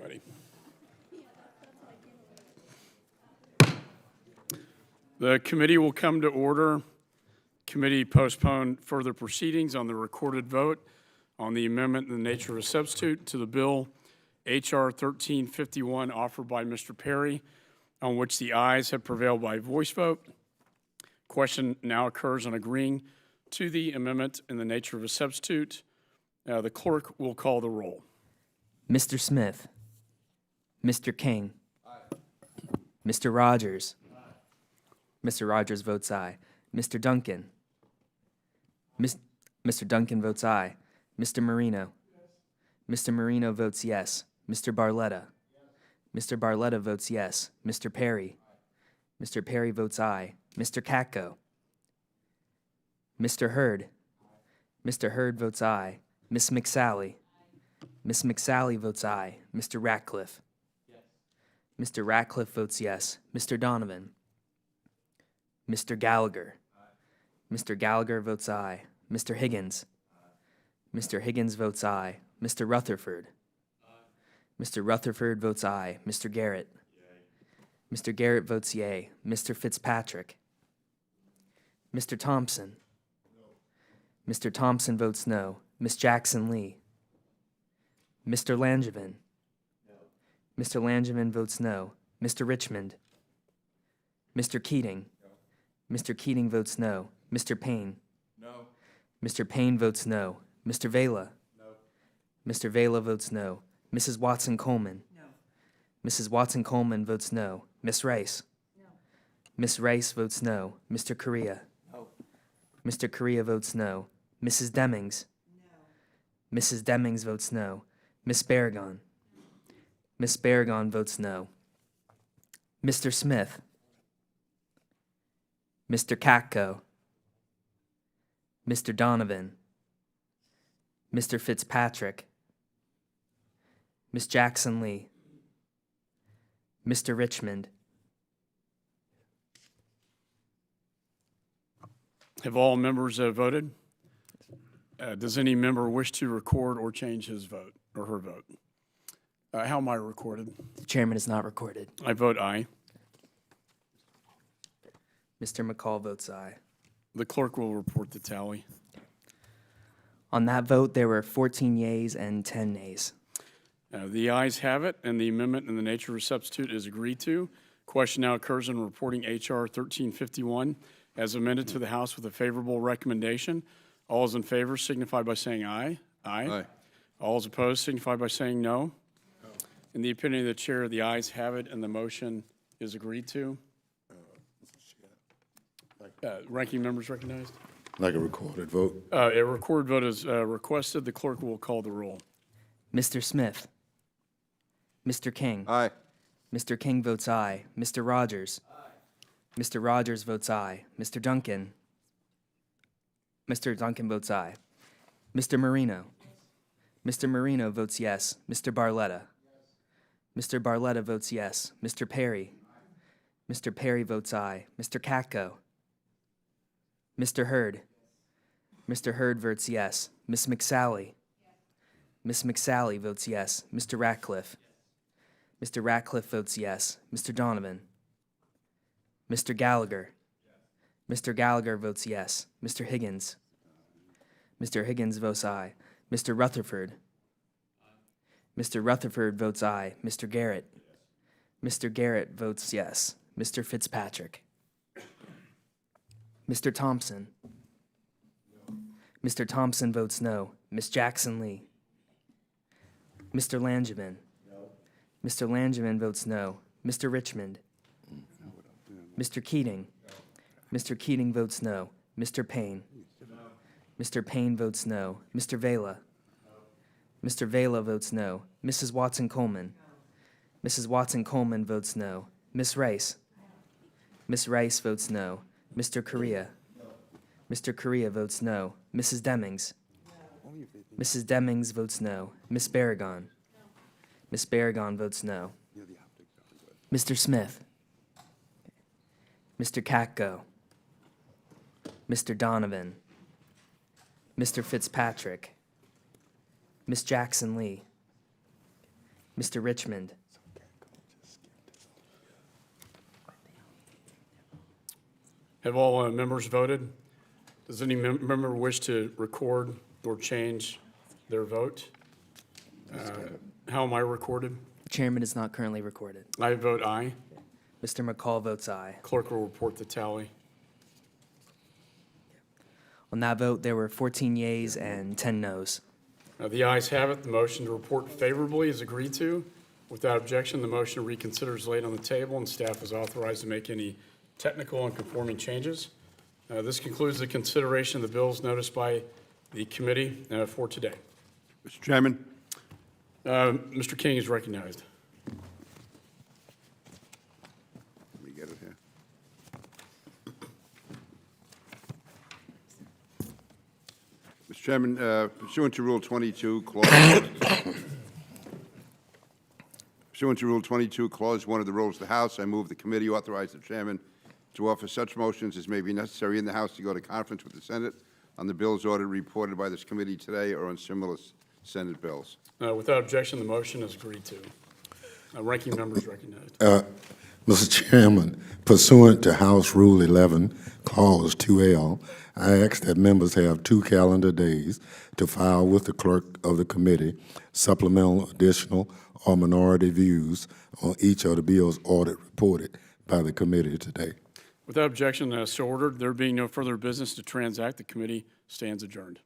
Ready? The committee will come to order. Committee postponed further proceedings on the recorded vote on the amendment in the nature of a substitute to the bill H.R. 1351 offered by Mr. Perry, on which the ayes have prevailed by voice vote. Question now occurs on agreeing to the amendment in the nature of a substitute. The clerk will call the roll. Mr. Smith. Mr. King. Mr. Rogers. Mr. Rogers votes aye. Mr. Duncan. Mr. Duncan votes aye. Mr. Marino. Mr. Marino votes yes. Mr. Barletta. Mr. Barletta votes yes. Mr. Perry. Mr. Perry votes aye. Mr. Katko. Mr. Hurd. Mr. Hurd votes aye. Miss McSally. Miss McSally votes aye. Mr. Ratcliffe. Mr. Ratcliffe votes yes. Mr. Donovan. Mr. Gallagher. Mr. Gallagher votes aye. Mr. Higgins. Mr. Higgins votes aye. Mr. Rutherford. Mr. Rutherford votes aye. Mr. Garrett. Mr. Garrett votes yea. Mr. Fitzpatrick. Mr. Thompson. Mr. Thompson votes no. Miss Jackson Lee. Mr. Langevin. Mr. Langevin votes no. Mr. Richmond. Mr. Keating. Mr. Keating votes no. Mr. Payne. No. Mr. Payne votes no. Mr. Vela. No. Mr. Vela votes no. Mrs. Watson Coleman. No. Mrs. Watson Coleman votes no. Miss Rice. No. Miss Rice votes no. Mr. Correa. No. Mr. Correa votes no. Mrs. Demings. No. Mrs. Demings votes no. Miss Barragon. Miss Barragon votes no. Mr. Smith. Mr. Katko. Mr. Donovan. Mr. Fitzpatrick. Miss Jackson Lee. Mr. Richmond. Have all members voted? Does any member wish to record or change his vote or her vote? How am I recorded? The chairman is not recorded. I vote aye. Mr. McCall votes aye. The clerk will report the tally. On that vote, there were 14 yeas and 10 nays. The ayes have it, and the amendment in the nature of a substitute is agreed to. Question now occurs in reporting H.R. 1351 as amended to the House with a favorable recommendation. All is in favor signify by saying aye. Aye. All is opposed signify by saying no. In the opinion of the chair, the ayes have it, and the motion is agreed to. Ranking members recognized. Like a recorded vote. A recorded vote is requested. The clerk will call the roll. Mr. Smith. Mr. King. Aye. Mr. King votes aye. Mr. Rogers. Mr. Rogers votes aye. Mr. Duncan. Mr. Duncan votes aye. Mr. Marino. Mr. Marino votes yes. Mr. Barletta. Mr. Barletta votes yes. Mr. Perry. Mr. Perry votes aye. Mr. Katko. Mr. Hurd. Mr. Hurd votes yes. Miss McSally. Miss McSally votes yes. Mr. Ratcliffe. Mr. Ratcliffe votes yes. Mr. Donovan. Mr. Gallagher. Mr. Gallagher votes yes. Mr. Higgins. Mr. Higgins votes aye. Mr. Rutherford. Mr. Rutherford votes aye. Mr. Garrett. Mr. Garrett votes yes. Mr. Fitzpatrick. Mr. Thompson. Mr. Thompson votes no. Miss Jackson Lee. Mr. Langevin. Mr. Langevin votes no. Mr. Richmond. Mr. Keating. Mr. Keating votes no. Mr. Payne. Mr. Payne votes no. Mr. Vela. Mr. Vela votes no. Mrs. Watson Coleman. Mrs. Watson Coleman votes no. Miss Rice. Miss Rice votes no. Mr. Correa. Mr. Correa votes no. Mrs. Demings. Mrs. Demings votes no. Miss Barragon. Miss Barragon votes no. Mr. Smith. Mr. Katko. Mr. Donovan. Mr. Fitzpatrick. Miss Jackson Lee. Mr. Richmond. Have all members voted? Does any member wish to record or change their vote? How am I recorded? Chairman is not currently recorded. I vote aye. Mr. McCall votes aye. Clerk will report the tally. On that vote, there were 14 yeas and 10 noes. The ayes have it. The motion to report favorably is agreed to. Without objection, the motion to reconsider is laid on the table, and staff is authorized to make any technical and conforming changes. This concludes the consideration of the bills noticed by the committee for today. Mr. Chairman. Mr. King is recognized. Let me get it here. Mr. Chairman, pursuant to Rule 22, Pursuant to Rule 22, Clause 1 of the Rules of the House, I move the committee authorize the chairman to offer such motions as may be necessary in the House to go to conference with the Senate on the bills ordered reported by this committee today or on similar Senate bills. Without objection, the motion is agreed to. Ranking member is recognized. Mr. Chairman, pursuant to House Rule 11, Clause 2L, I ask that members have 2 calendar days to file with the clerk of the committee supplemental, additional, or minority views on each of the bills ordered reported by the committee today. Without objection, so ordered. There being no further business to transact, the committee stands adjourned.